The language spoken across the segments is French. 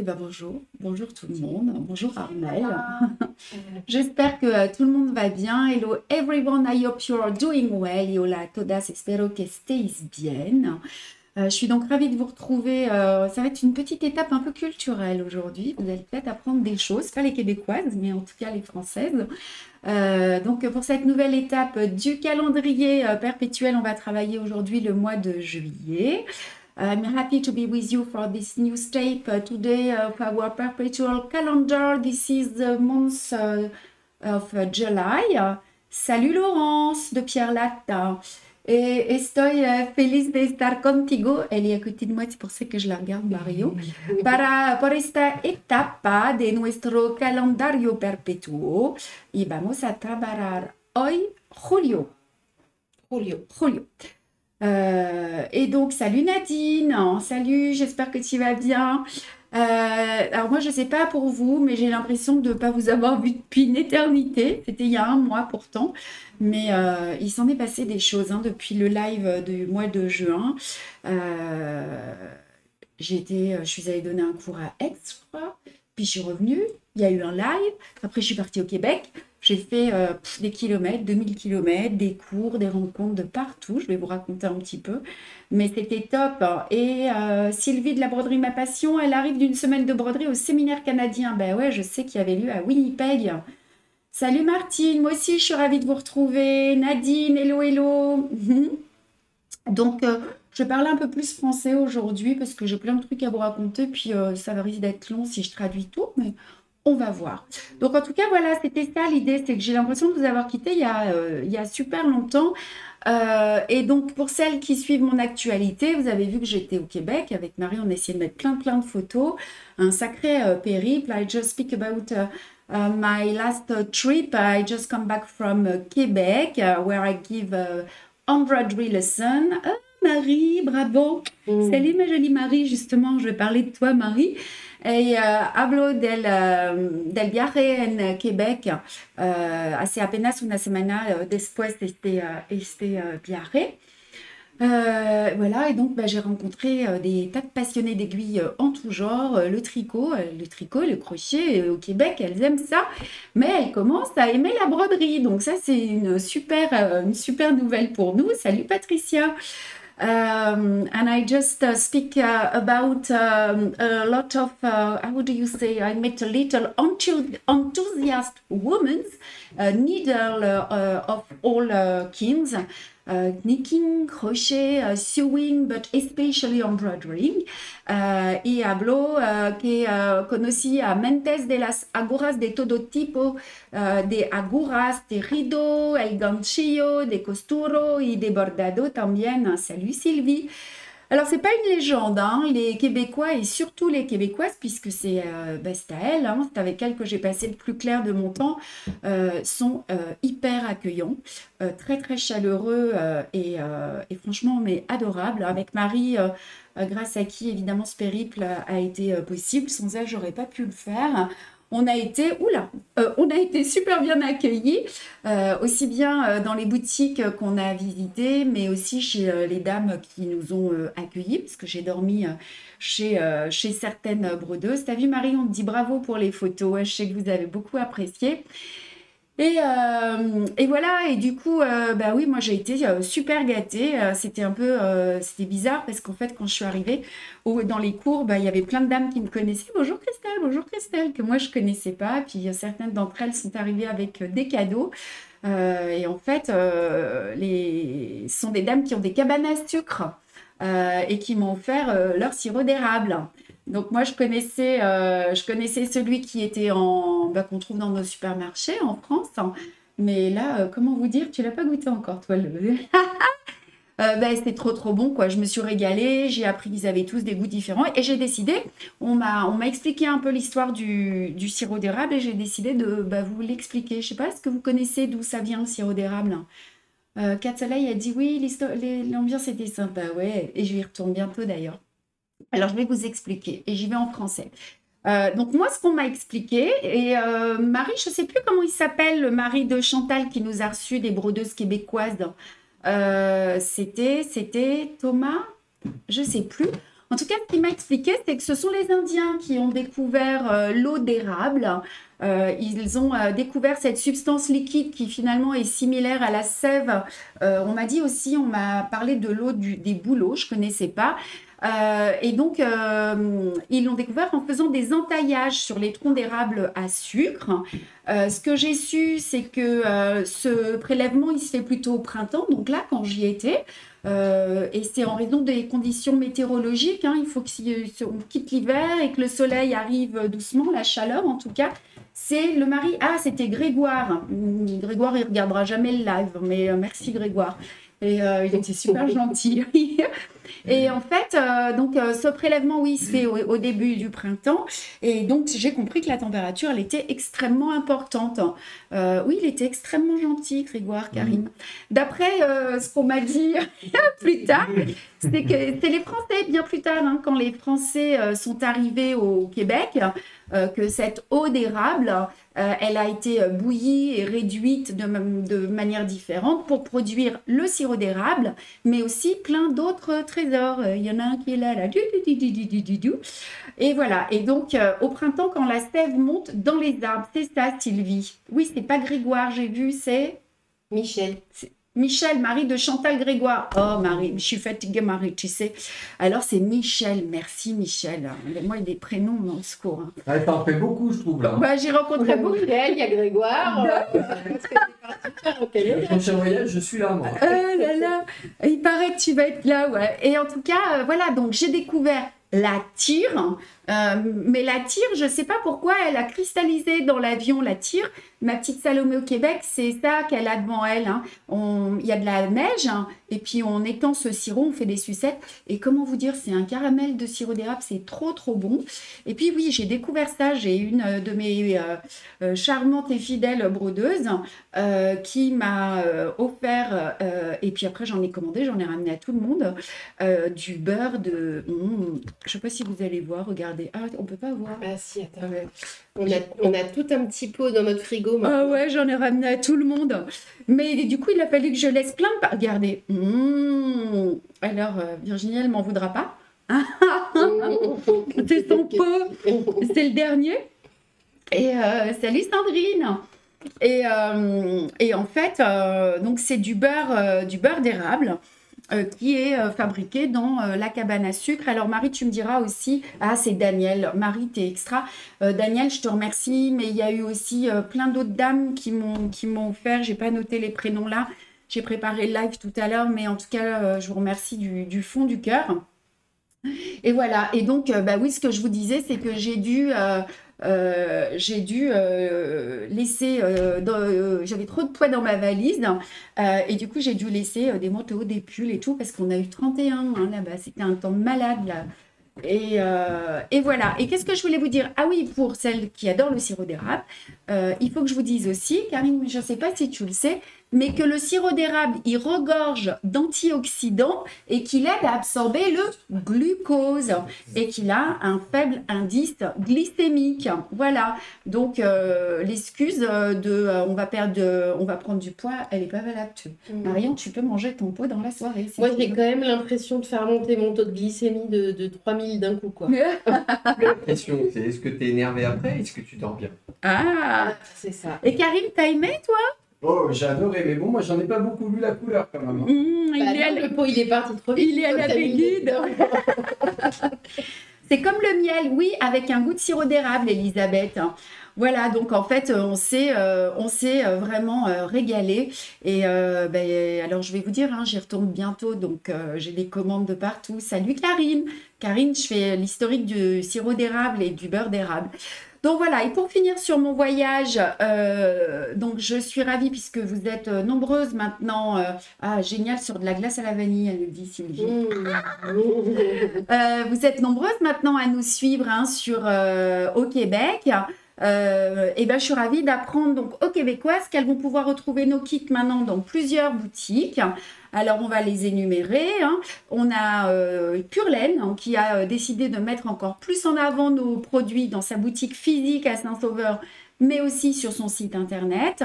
Eh ben bonjour, bonjour tout le monde, bonjour Armel. J'espère que tout le monde va bien. Hello everyone, I hope you're doing well. Y hola a todas, espero que estéis bien. Je suis donc ravie de vous retrouver. Ça va être une petite étape un peu culturelle aujourd'hui. Vous allez peut-être apprendre des choses, pas les québécoises, mais en tout cas les françaises. Donc pour cette nouvelle étape du calendrier perpétuel, on va travailler aujourd'hui le mois de juillet. I'm happy to be with you for this new step today of our perpetual calendar. This is the month of July. Salut Laurence de Pierre Latta. Estoy feliz de estar contigo. Elle est à côté de moi, c'est pour ça que je la regarde, Mario. Por esta etapa de nuestro calendario perpetuo. Y vamos a trabajar hoy Julio. Julio. Et donc, salut Nadine, salut, j'espère que tu vas bien. Alors moi, je ne sais pas pour vous, mais j'ai l'impression de ne pas vous avoir vu depuis une éternité. C'était il y a un mois pourtant, mais il s'en est passé des choses depuis le live du mois de juin. Je suis allée donner un cours à Aix, je crois, puis je suis revenue, il y a eu un live, après je suis partie au Québec. J'ai fait des kilomètres, 2000 kilomètres, des cours, des rencontres de partout. Je vais vous raconter un petit peu. Mais c'était top. Et Sylvie de la broderie Ma Passion, elle arrive d'une semaine de broderie au séminaire canadien. Ben ouais, je sais qu'il y avait lieu à Winnipeg. Salut Martine, moi aussi je suis ravie de vous retrouver. Nadine, hello, hello. Donc, je vais parler un peu plus français aujourd'hui parce que j'ai plein de trucs à vous raconter. Puis ça risque d'être long si je traduis tout. Mais on va voir. Donc, en tout cas, voilà, c'était ça l'idée. C'est que j'ai l'impression de vous avoir quitté il y a super longtemps. Et donc, pour celles qui suivent mon actualité, vous avez vu que j'étais au Québec. Avec Marie, on a essayé de mettre plein de photos. Un sacré périple. I just speak about my last trip. I just come back from Québec, where I give embroidery lesson. Ah, Marie, bravo. Salut, ma jolie Marie. Justement, je vais parler de toi, Marie. Hablo del viaje en Québec hace apenas una semana después de este viaje. Voilà, et donc j'ai rencontré des tas de passionnés d'aiguilles en tout genre, le tricot, le crochet au Québec, elles aiment ça, mais elles commencent à aimer la broderie, donc ça c'est une super nouvelle pour nous. Salut Patricia! And I just speak about a lot of, how do you say, I met a little enthusiast women, needle of all kinds, knitting, crochet, sewing, but especially embroidering. Y hablo que conocí a mentes de las agujas de todo tipo, de agujas, de rideau, el ganchillo, de costuro y de bordado también. Salut Sylvie. Alors, c'est pas une légende, les Québécois et surtout les Québécoises, puisque c'est à elles, c'est avec elles que j'ai passé le plus clair de mon temps, sont hyper accueillants, très chaleureux et franchement, mais adorables. Avec Marie, grâce à qui évidemment ce périple a été possible, sans elle, j'aurais pas pu le faire. On a été super bien accueillis, aussi bien dans les boutiques qu'on a visitées, mais aussi chez les dames qui nous ont accueillis, parce que j'ai dormi chez certaines brodeuses. T'as vu Marie, on te dit bravo pour les photos, je sais que vous avez beaucoup apprécié. Et voilà, et du coup, oui, moi j'ai été super gâtée. C'était bizarre parce qu'en fait, quand je suis arrivée dans les cours, il y avait plein de dames qui me connaissaient. Bonjour Christelle, que moi je connaissais pas. Puis certaines d'entre elles sont arrivées avec des cadeaux. Et en fait, ce sont des dames qui ont des cabanes à sucre et qui m'ont offert leur sirop d'érable. Donc moi, je connaissais celui qui était qu'on trouve dans nos supermarchés en France. Mais là, comment vous dire, tu l'as pas goûté encore, toi, c'était trop bon, quoi. Je me suis régalée, j'ai appris qu'ils avaient tous des goûts différents et j'ai décidé, on m'a expliqué un peu l'histoire du sirop d'érable et j'ai décidé de vous l'expliquer. Je sais pas, est-ce que vous connaissez d'où ça vient, le sirop d'érable? Kat Soleil a dit oui, l'ambiance était sympa, ouais, et je y retourne bientôt d'ailleurs. Alors, je vais vous expliquer et j'y vais en français. Donc, moi, ce qu'on m'a expliqué, et Marie, je ne sais plus comment il s'appelle, le mari de Chantal qui nous a reçus des brodeuses québécoises. C'était Thomas, je ne sais plus. En tout cas, ce qu'il m'a expliqué, c'est que ce sont les Indiens qui ont découvert l'eau d'érable. Ils ont découvert cette substance liquide qui finalement est similaire à la sève. On m'a dit aussi, on m'a parlé de l'eau des bouleaux, je ne connaissais pas. Et donc, ils l'ont découvert en faisant des entaillages sur les troncs d'érable à sucre. Ce que j'ai su, c'est que ce prélèvement, il se fait plutôt au printemps. Donc là, quand j'y étais, et c'est en raison des conditions météorologiques, hein, il faut qu'on quitte l'hiver et que le soleil arrive doucement, la chaleur en tout cas. C'est le mari. Ah, c'était Grégoire. Grégoire, il regardera jamais le live, mais merci Grégoire. Et il était super gentil. Et en fait, ce prélèvement, oui, il se fait au début du printemps. Et donc, j'ai compris que la température, elle était extrêmement importante. Oui, il était extrêmement gentil, Grégoire, Karim. D'après ce qu'on m'a dit plus tard, c'est que c'est les Français, bien plus tard, hein, quand les Français sont arrivés au Québec, que cette eau d'érable, elle a été bouillie et réduite de manière différente pour produire le sirop d'érable, mais aussi plein d'autres trésors. Il y en a un qui est là. Et voilà. Et donc, au printemps, quand la sève monte dans les arbres, c'est ça, Sylvie. Oui, c'est pas Grégoire, j'ai vu, c'est Michel. Michel, mari de Chantal Grégoire. Oh, Marie, je suis fatiguée, Marie, tu sais. Alors, c'est Michel. Merci, Michel. Moi, il y a des prénoms, mais au secours. Hein. Ah, t'en fais beaucoup, je trouve, là. Bah, j'ai rencontré beaucoup. Michel, il y a Grégoire. Le prochain voyage, je suis là, moi. Là, là. Il paraît que tu vas être là, ouais. Et en tout cas, voilà, donc j'ai découvert la tire. Mais la tire, je ne sais pas pourquoi, elle a cristallisé dans l'avion, la tire. Ma petite Salomé au Québec, c'est ça qu'elle a devant elle. Hein. Il y a de la neige, hein, et puis on étend ce sirop, on fait des sucettes. Et comment vous dire, c'est un caramel de sirop d'érable, c'est trop, trop bon. Et puis oui, j'ai découvert ça. J'ai une de mes charmantes et fidèles brodeuses qui m'a offert, et puis après j'en ai commandé, j'en ai ramené à tout le monde, du beurre de... je ne sais pas si vous allez voir, regardez. Ah, on peut pas voir. Ah si, attends. Ouais. On a tout un petit pot dans notre frigo. Ah ouais, j'en ai ramené à tout le monde. Mais du coup, il a fallu que je laisse plein de... Regardez. Alors, Virginie, elle m'en voudra pas. C'est son pot. C'est le dernier. Et salut Sandrine. Et en fait, donc c'est du beurre d'érable. Qui est fabriqué dans la cabane à sucre. Alors Marie, tu me diras aussi, ah c'est Daniel, Marie t'es extra. Daniel, je te remercie, mais il y a eu aussi plein d'autres dames qui m'ont offert, j'ai pas noté les prénoms là, j'ai préparé le live tout à l'heure, mais en tout cas je vous remercie du fond du cœur. Et voilà, et donc bah oui, ce que je vous disais, c'est que j'ai dû laisser, j'avais trop de poids dans ma valise, et du coup j'ai dû laisser des manteaux, des pulls et tout, parce qu'on a eu 31 hein, là-bas, c'était un temps malade là. Et voilà, et qu'est-ce que je voulais vous dire? Ah oui, pour celles qui adorent le sirop d'érable, il faut que je vous dise aussi, Karine, je ne sais pas si tu le sais, mais que le sirop d'érable, il regorge d'antioxydants et qu'il aide à absorber le glucose et qu'il a un faible indice glycémique. Voilà, donc l'excuse on va prendre du poids, elle n'est pas valable. Marion, tu peux manger ton pot dans la soirée. Moi, j'ai quand même l'impression de faire monter mon taux de glycémie de 3000 d'un coup, quoi. La question, c'est est-ce que tu es énervé après? Est-ce que tu dors bien? Ah, c'est ça. Et Karim, t'as aimé, toi? Oh, j'ai adoré, mais bon, moi, j'en ai pas beaucoup vu la couleur, quand même. Le pot, il est parti trop vite. Il est à la guide. C'est comme le miel, oui, avec un goût de sirop d'érable, Elisabeth. Voilà, donc en fait, on s'est vraiment régalé. Et alors, je vais vous dire, hein, j'y retourne bientôt, donc j'ai des commandes de partout. Salut Karine. Karine, je fais l'historique du sirop d'érable et du beurre d'érable. Donc voilà, et pour finir sur mon voyage, donc je suis ravie puisque vous êtes nombreuses maintenant. Génial, sur de la glace à la vanille, elle le dit Sylvie. Vous êtes nombreuses maintenant à nous suivre hein, au Québec. Et ben, je suis ravie d'apprendre donc aux Québécoises qu'elles vont pouvoir retrouver nos kits maintenant dans plusieurs boutiques. Alors, on va les énumérer. Hein. On a Purlaine hein, qui a décidé de mettre encore plus en avant nos produits dans sa boutique physique à Saint-Sauveur, mais aussi sur son site internet.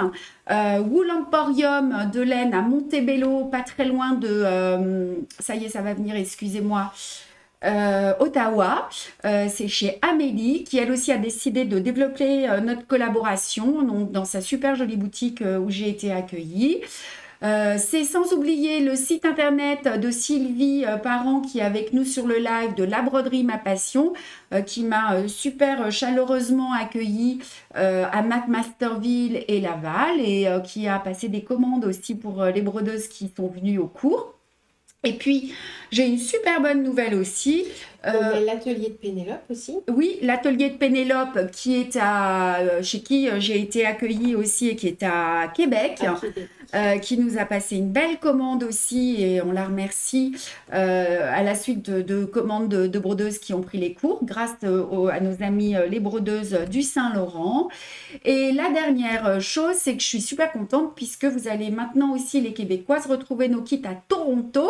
Wool Emporium de laine à Montebello, pas très loin de... ça y est, ça va venir, excusez-moi. Ottawa. C'est chez Amélie qui elle aussi a décidé de développer notre collaboration donc, dans sa super jolie boutique où j'ai été accueillie. C'est sans oublier le site internet de Sylvie Parent qui est avec nous sur le live de La Broderie Ma Passion qui m'a super chaleureusement accueillie à McMasterville et Laval et qui a passé des commandes aussi pour les brodeuses qui sont venues au cours. Et puis, j'ai une super bonne nouvelle aussi. Il y a l'atelier de Pénélope aussi. Oui, l'atelier de Pénélope qui est chez qui j'ai été accueillie aussi et qui est à Québec. Qui nous a passé une belle commande aussi et on la remercie à la suite de commandes de brodeuses qui ont pris les cours grâce à nos amis les brodeuses du Saint-Laurent. Et la dernière chose, c'est que je suis super contente puisque vous allez maintenant aussi les Québécoises retrouver nos kits à Toronto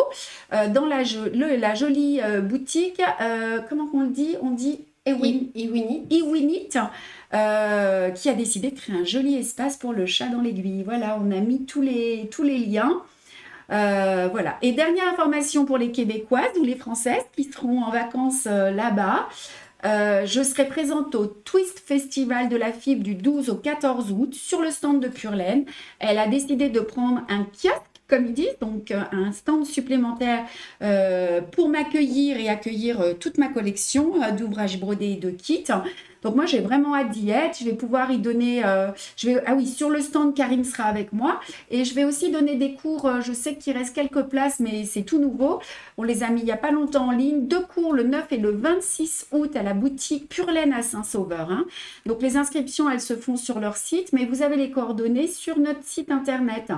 dans la jolie boutique, comment on le dit? On dit Iwinit, qui a décidé de créer un joli espace pour le chat dans l'aiguille. Voilà, on a mis tous les liens. Voilà. Et dernière information pour les Québécoises ou les Françaises qui seront en vacances là-bas. Je serai présente au Twist Festival de la Fibre du 12 au 14 août sur le stand de Pure Laine. Elle a décidé de prendre un kiosque comme ils disent, donc un stand supplémentaire pour m'accueillir et accueillir toute ma collection d'ouvrages brodés et de kits. Donc moi, j'ai vraiment hâte d'y être. Je vais pouvoir y donner... ah oui, sur le stand, Karim sera avec moi. Et je vais aussi donner des cours. Je sais qu'il reste quelques places, mais c'est tout nouveau. On les a mis il n'y a pas longtemps en ligne. 2 cours le 9 et le 26 août à la boutique Pure Laine à Saint-Sauveur. Hein. Donc les inscriptions, elles se font sur leur site, mais vous avez les coordonnées sur notre site internet.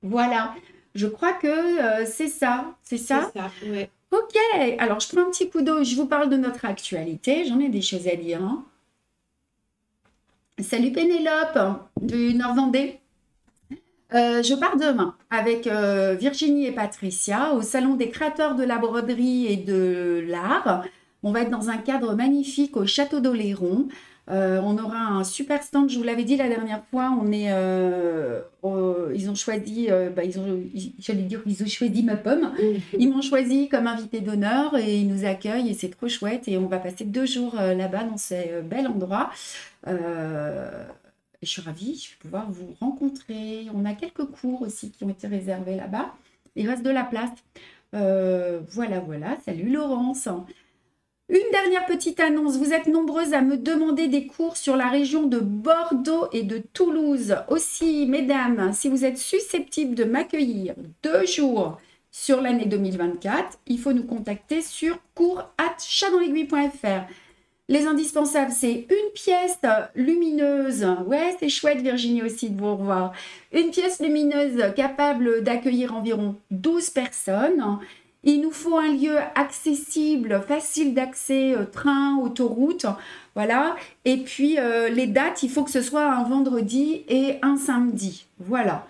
Voilà, je crois que c'est ça. C'est ça? C'est ça, ouais. Ok, alors je prends un petit coup d'eau, je vous parle de notre actualité. J'en ai des choses à dire. Hein. Salut Pénélope du Nord-Vendée. Je pars demain avec Virginie et Patricia au Salon des créateurs de la broderie et de l'art. On va être dans un cadre magnifique au Château d'Oléron. On aura un super stand, je vous l'avais dit la dernière fois, ils ont choisi, j'allais dire, ils ont choisi ma pomme, ils m'ont choisi comme invité d'honneur et ils nous accueillent et c'est trop chouette et on va passer 2 jours là-bas dans ce bel endroit. Et je suis ravie, je vais pouvoir vous rencontrer. On a quelques cours aussi qui ont été réservés là-bas. Il reste de la place. Voilà. Salut Laurence. Une dernière petite annonce, vous êtes nombreuses à me demander des cours sur la région de Bordeaux et de Toulouse. Aussi, mesdames, si vous êtes susceptibles de m'accueillir 2 jours sur l'année 2024, il faut nous contacter sur cours@chatdanslaiguille.fr. Les indispensables, c'est une pièce lumineuse. Ouais, c'est chouette Virginie aussi de vous revoir. Une pièce lumineuse capable d'accueillir environ 12 personnes. Il nous faut un lieu accessible, facile d'accès, train, autoroute, voilà. Et puis, les dates, il faut que ce soit un vendredi et un samedi, voilà.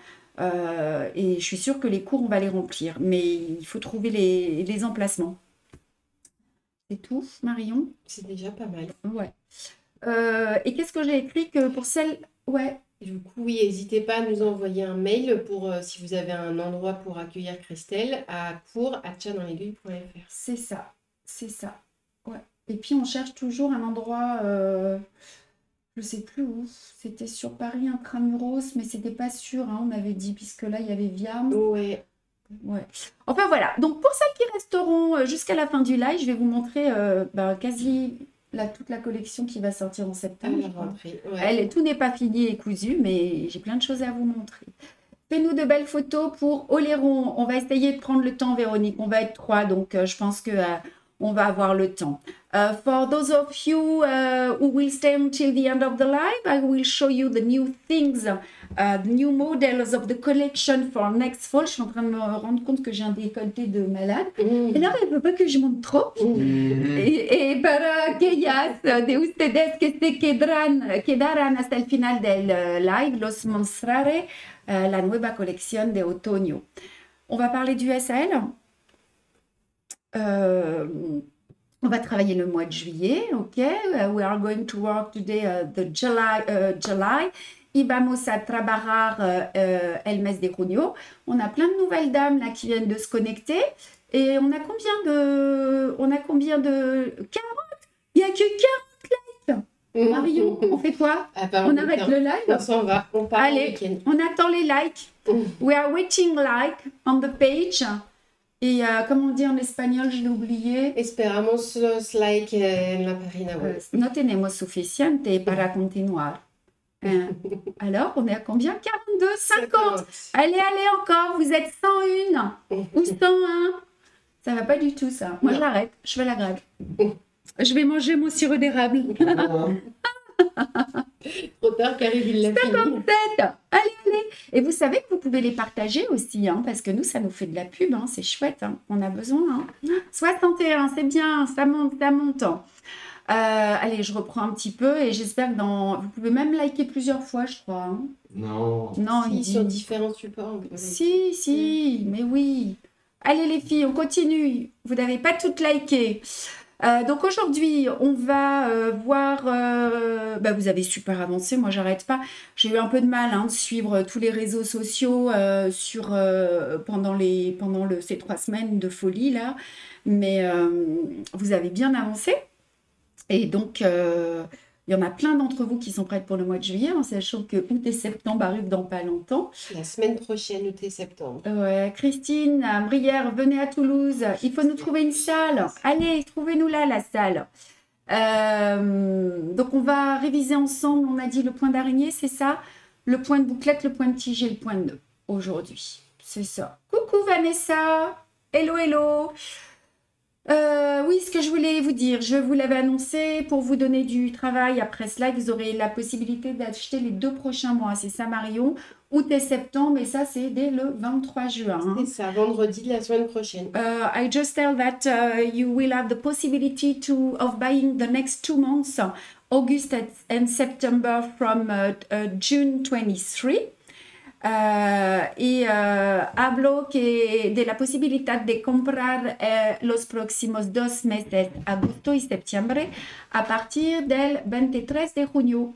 Et je suis sûre que les cours, on va les remplir, mais il faut trouver les emplacements. C'est tout, Marion? C'est déjà pas mal. Ouais. Et qu'est-ce que j'ai écrit que pour celle... Ouais. Du coup, oui, n'hésitez pas à nous envoyer un mail pour si vous avez un endroit pour accueillir Christelle à cours@chatdanslaiguille.fr. C'est ça. Ouais. Et puis on cherche toujours un endroit, je sais plus où. C'était sur Paris intramuros, mais c'était pas sûr. Hein, on avait dit puisque là il y avait Viarme. Ouais. Enfin voilà. Donc pour celles qui resteront jusqu'à la fin du live, je vais vous montrer quasi. Toute la collection qui va sortir en septembre. Ouais. Tout n'est pas fini et cousu, mais j'ai plein de choses à vous montrer. Fais-nous de belles photos pour Oléron. On va essayer de prendre le temps, Véronique. On va être 3, donc je pense que on va avoir le temps. For those of you who will stay until the end of the live, I will show you the new things, the new models of the collection for next fall. Je suis en train de me rendre compte que j'ai un décolleté de malade. Et là, elle ne veut pas que je monte trop. Et para aquellas de ustedes que se quedaran hasta el final del live, los mostraré la nueva colección de otoño. On va parler du SAL. On va travailler le mois de juillet, ok? We are going to work today the July. Y vamos a trabajar el mes de junio. On a plein de nouvelles dames là qui viennent de se connecter. Et on a combien de... 40. Il n'y a que 40 likes. Marion, on fait quoi? Ah, bah, On arrête le live? On s'en va, on part en Allez, week-end. on attend les likes. We are waiting like on the page. Et comment on dit en espagnol, je l'ai oublié. Esperamos los likes en la página web. No tenemos suficiente para continuar. Alors, on est à combien? 42, 50. Allez, allez encore, vous êtes 101 ou 101. Ça va pas du tout, ça. Moi, Non. j'arrête, je fais la grève. Je vais manger mon sirop d'érable. Trop tard, qu'arrive, il l'a fini. Allez, allez. Et vous savez que vous pouvez les partager aussi, hein, parce que nous, ça nous fait de la pub, hein, c'est chouette, hein, on a besoin. Hein. 61, c'est bien, ça monte, ça monte. Allez, je reprends un petit peu et j'espère que vous pouvez même liker plusieurs fois, je crois. Hein. Non. Non, Si, il dit... sur différents supports. on peut Si, mais oui. Allez les filles, on continue. Vous n'avez pas toutes liké. Donc aujourd'hui, on va voir... vous avez super avancé, moi j'arrête pas. J'ai eu un peu de mal de suivre tous les réseaux sociaux pendant ces 3 semaines de folie là. Mais vous avez bien avancé. Et donc, il y en a plein d'entre vous qui sont prêtes pour le mois de juillet, en sachant que août et septembre arrivent dans pas longtemps. La semaine prochaine, août et septembre. Ouais, Christine, Brière, venez à Toulouse. Il faut nous trouver une salle. Allez, trouvez-nous là, la salle. Donc, on va réviser ensemble. On a dit le point d'araignée, c'est ça. Le point de bouclette, le point de tige et le point de nœud aujourd'hui. C'est ça. Coucou Vanessa. Hello, hello. Oui, ce que je voulais vous dire, je vous l'avais annoncé, pour vous donner du travail après cela, vous aurez la possibilité d'acheter les 2 prochains mois. C'est ça, Marion, août et septembre, et ça, c'est dès le 23 juin. Hein. C'est ça, vendredi de la semaine prochaine. I just tell that you will have the possibility of buying the next 2 months, August and September from June 23. Hablo de la posibilidad de comprar los próximos 2 meses, agosto y septiembre, à partir del 23 de junio.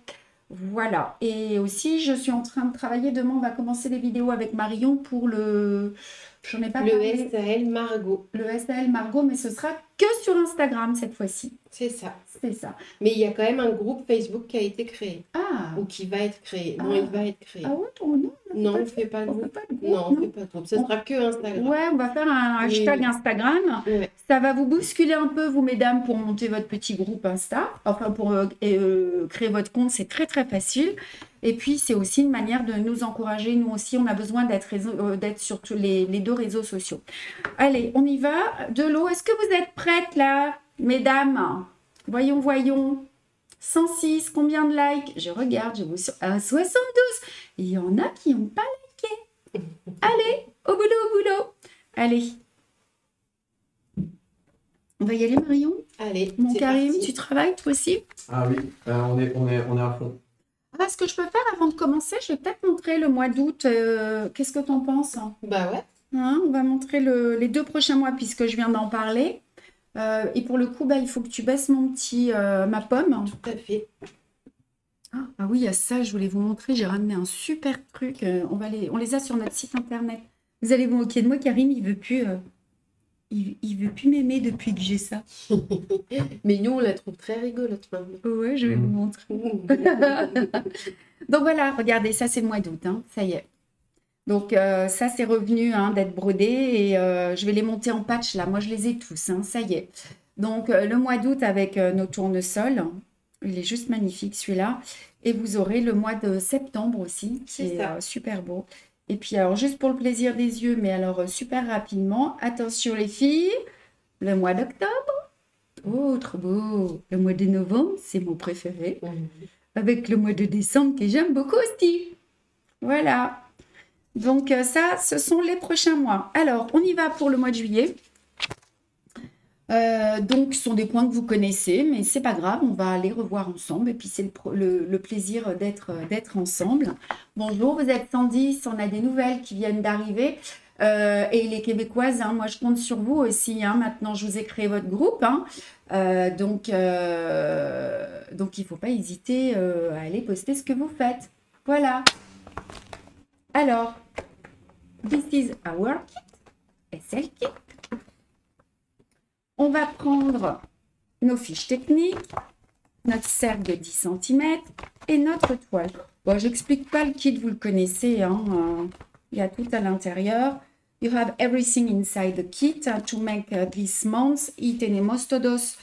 Voilà. Et aussi, je suis en train de travailler. Demain, on va commencer les vidéos avec Marion pour le... J'en ai pas parlé. SAL Margot. Le SAL Margot, mais ce sera que sur Instagram cette fois-ci. C'est ça. C'est ça. Mais il y a quand même un groupe Facebook qui a été créé. Ah. Ou qui va être créé. Non, il va être créé. Ah ouais, non. Non, on ne fait pas de On fait groupe. pas de groupe. Non, on ne fait pas de groupe. Ce sera que Instagram. Ouais, on va faire un hashtag Oui. Instagram. Ouais. Ça va vous bousculer un peu, vous mesdames, pour monter votre petit groupe Insta. Enfin, pour créer votre compte, c'est très très facile. Et puis, c'est aussi une manière de nous encourager. Nous aussi, on a besoin d'être sur tous les 2 réseaux sociaux. Allez, on y va. De l'eau, est-ce que vous êtes prêtes là, mesdames? Voyons. 106, combien de likes? Je regarde, je vous sur 72. Il y en a qui n'ont pas liké. Allez, au boulot. Allez. On va y aller, Marion? Allez, Mon c'est Karim, parti. tu travailles toi aussi? Ah oui, on est à fond. Ce que je peux faire avant de commencer, je vais peut-être montrer le mois d'août. Qu'est-ce que tu en penses? Bah ouais. Hein, on va montrer les 2 prochains mois puisque je viens d'en parler. Et pour le coup, il faut que tu baisses ma pomme. Tout à fait. Ah oui, il y a ça, je voulais vous montrer. J'ai ramené un super truc. On les a sur notre site internet. Vous allez vous moquer de moi, Karim, il veut plus m'aimer depuis que j'ai ça. Mais nous, on la trouve très rigolote maintenant. Ouais, je vais vous montrer. Donc voilà, regardez, ça c'est le mois d'août, hein, ça y est. Donc ça c'est revenu d'être brodé et je vais les monter en patch là. Moi je les ai tous, hein, ça y est. Donc le mois d'août avec nos tournesols, il est juste magnifique celui-là. Et vous aurez le mois de septembre aussi, qui C'est ça. est super beau. Et puis alors juste pour le plaisir des yeux, mais alors super rapidement, attention les filles, le mois d'octobre, oh trop beau. Le mois de novembre, c'est mon préféré. Avec le mois de décembre que j'aime beaucoup aussi. Voilà. Donc ça, ce sont les prochains mois. Alors, on y va pour le mois de juillet. Donc, ce sont des points que vous connaissez, mais c'est pas grave, on va les revoir ensemble. Et puis, c'est le plaisir d'être ensemble. Bonjour, vous êtes 110, on a des nouvelles qui viennent d'arriver. Et les Québécoises, moi je compte sur vous aussi. Maintenant, je vous ai créé votre groupe. Donc, il ne faut pas hésiter à aller poster ce que vous faites. Voilà. Alors, this is our kit, SL kit. On va prendre nos fiches techniques, notre cercle de 10 cm et notre toile. Bon, j'explique pas le kit, vous le connaissez, hein, il y a tout à l'intérieur. You have everything inside the kit to make this month. Y tenemos todos.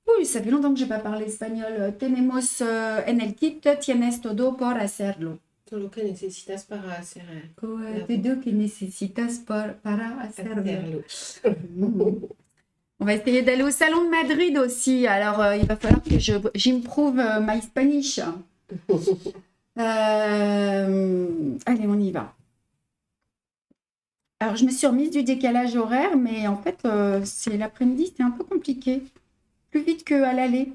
Oui, ça fait longtemps que je n'ai pas parlé espagnol. Tenemos en el kit, tienes todo por hacerlo. Todo lo que necesitas para hacer. Todo que necesitas para hacerlo. Hacerlo. On va essayer d'aller au salon de Madrid aussi. Alors, il va falloir que j'improve my Spanish. Allez, on y va. Alors, je me suis remise du décalage horaire, mais en fait, c'est l'après-midi, c'est un peu compliqué. Plus vite qu'à l'aller.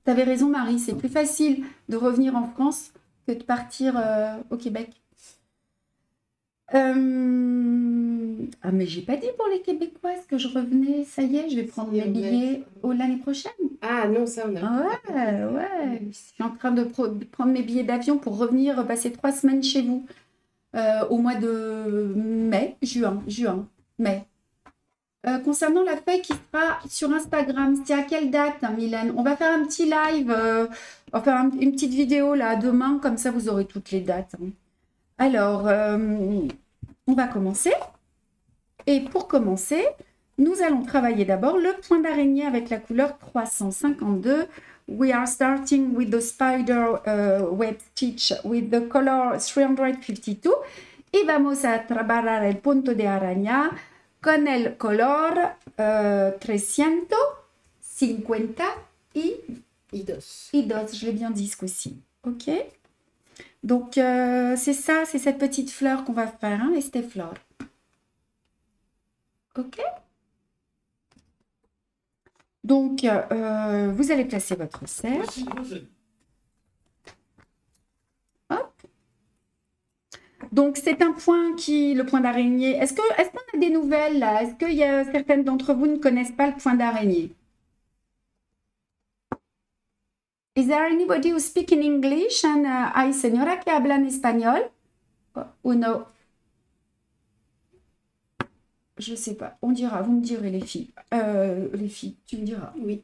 Tu avais raison, Marie, c'est plus facile de revenir en France que de partir au Québec. Ah, mais j'ai pas dit pour les Québécoises que je revenais. Ça y est, je vais prendre mes billets l'année prochaine. Ah non, ça on a. Ouais. Je suis en train de prendre mes billets d'avion pour revenir passer 3 semaines chez vous au mois de mai. Concernant la feuille qui sera sur Instagram, c'est à quelle date, hein, Mylène? On va faire un petit live, enfin une petite vidéo là demain, comme ça vous aurez toutes les dates. Hein. Alors, on va commencer. Et pour commencer, nous allons travailler d'abord le point d'araignée avec la couleur 352. We are starting with the spider web stitch with the color 352. Y vamos a trabajar el punto de araña con el color 352. Je l'ai bien dit ce coup-ci. Ok. Donc, c'est ça, c'est cette petite fleur qu'on va faire, hein, este flor. Ok. Donc, vous allez placer votre cercle. Hop. Donc, c'est un point le point d'araignée. Est-ce qu'on a des nouvelles là? Est-ce qu'il y a certaines d'entre vous ne connaissent pas le point d'araignée? Is there anybody who speaks in English and hay señora que habla en español? Ou no? Je sais pas. On dira. Vous me direz les filles. Tu me diras. Oui.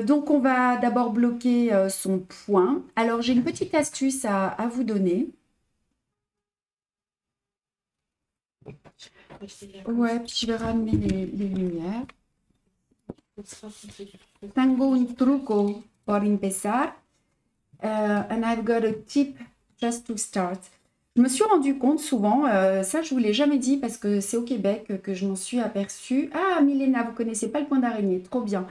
Donc on va d'abord bloquer son point. Alors j'ai une petite astuce à vous donner. Ouais, puis je vais ramener les lumières. Tengo un truco por empezar, and I've got a tip just to start. Je me suis rendu compte souvent, ça je vous l'ai jamais dit parce que c'est au Québec que je m'en suis aperçue. Ah, Milena, vous connaissez pas le point d'araignée, trop bien.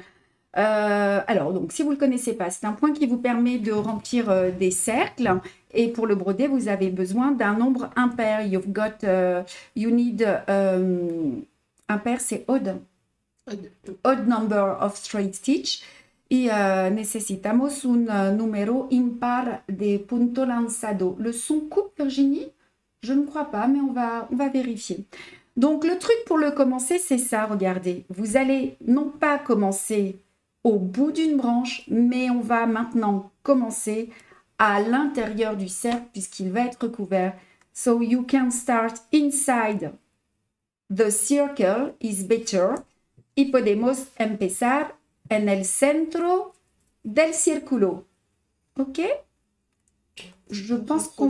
Alors, donc, si vous ne le connaissez pas, c'est un point qui vous permet de remplir des cercles. Et pour le broder, vous avez besoin d'un nombre impair. You need, impair, c'est odd. Odd number of straight stitch. Y necesitamos un número impar de punto lanzado. Le son coupe, Virginie? Je ne crois pas, mais on va vérifier. Donc, le truc pour le commencer, c'est ça, regardez. Vous allez non pas commencer au bout d'une branche, mais on va maintenant commencer à l'intérieur du cercle puisqu'il va être couvert. So, you can start inside the circle is better. Y podemos empezar en el centro del círculo. Ok? Je pense qu'on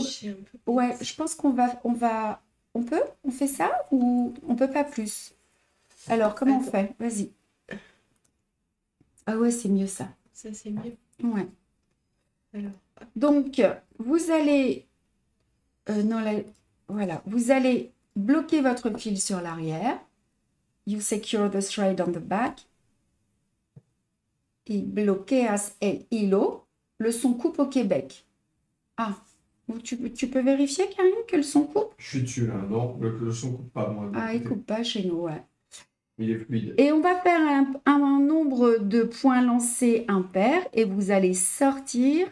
on fait ça ou on peut pas plus? Alors, comment on fait? Vas-y. Ah ouais, c'est mieux ça. Ça, c'est mieux. Ouais. Alors. Donc, vous allez... voilà. Vous allez bloquer votre fil sur l'arrière. You secure the thread on the back. Et bloqueas el hilo. Le son coupe au Québec. Ah, tu peux vérifier, Karine, que le son coupe? Je suis dessus là, non, le son coupe pas moi. Ah, il coupe pas chez nous, ouais. Il est fluide. Et on va faire un nombre de points lancés impair et vous allez sortir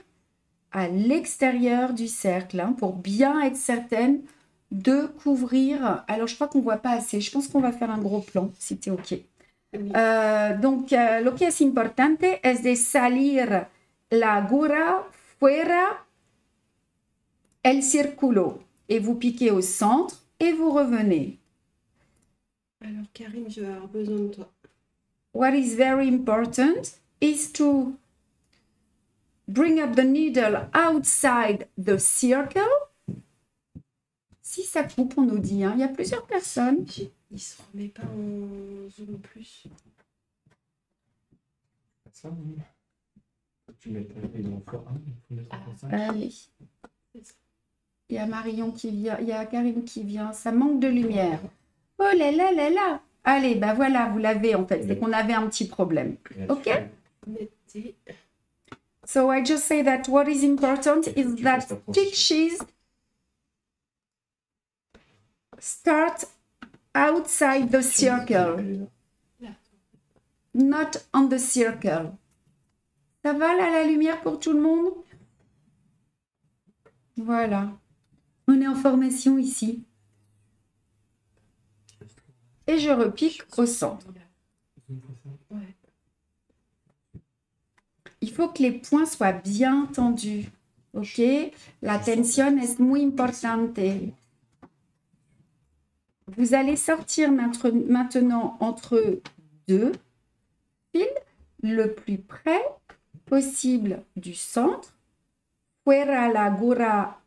à l'extérieur du cercle hein, pour bien être certaine de couvrir. Alors, je crois qu'on ne voit pas assez. Je pense qu'on va faire un gros plan, si tu es OK. Oui. Donc, lo que es importante es de salir la aguja fuera el círculo. Et vous piquez au centre et vous revenez. Alors, Karine, je vais avoir besoin de toi. what is very important is to bring up the needle outside the circle. Si ça coupe, on nous dit, hein. Il y a plusieurs personnes. Il se remet pas en zoom plus. Ça, oui. Tu mets ta rayon fort, hein, il faut mettre comme ça. Allez. Il y a Marion qui vient, il y a Karine qui vient. Ça manque de lumière. Oh là là là là. Allez, bah voilà, vous l'avez en fait. C'est qu'on avait un petit problème. Ok? Mettez. So I just say that what is important is that stitches start outside the circle, not on the circle. Ça va là, la lumière pour tout le monde? Voilà. On est en formation ici. Et je repique au centre. Ouais. Il faut que les points soient bien tendus. Ok? La tensión es muy importante. Vous allez sortir maintenant entre deux fils, le plus près possible du centre. Fuera la aguja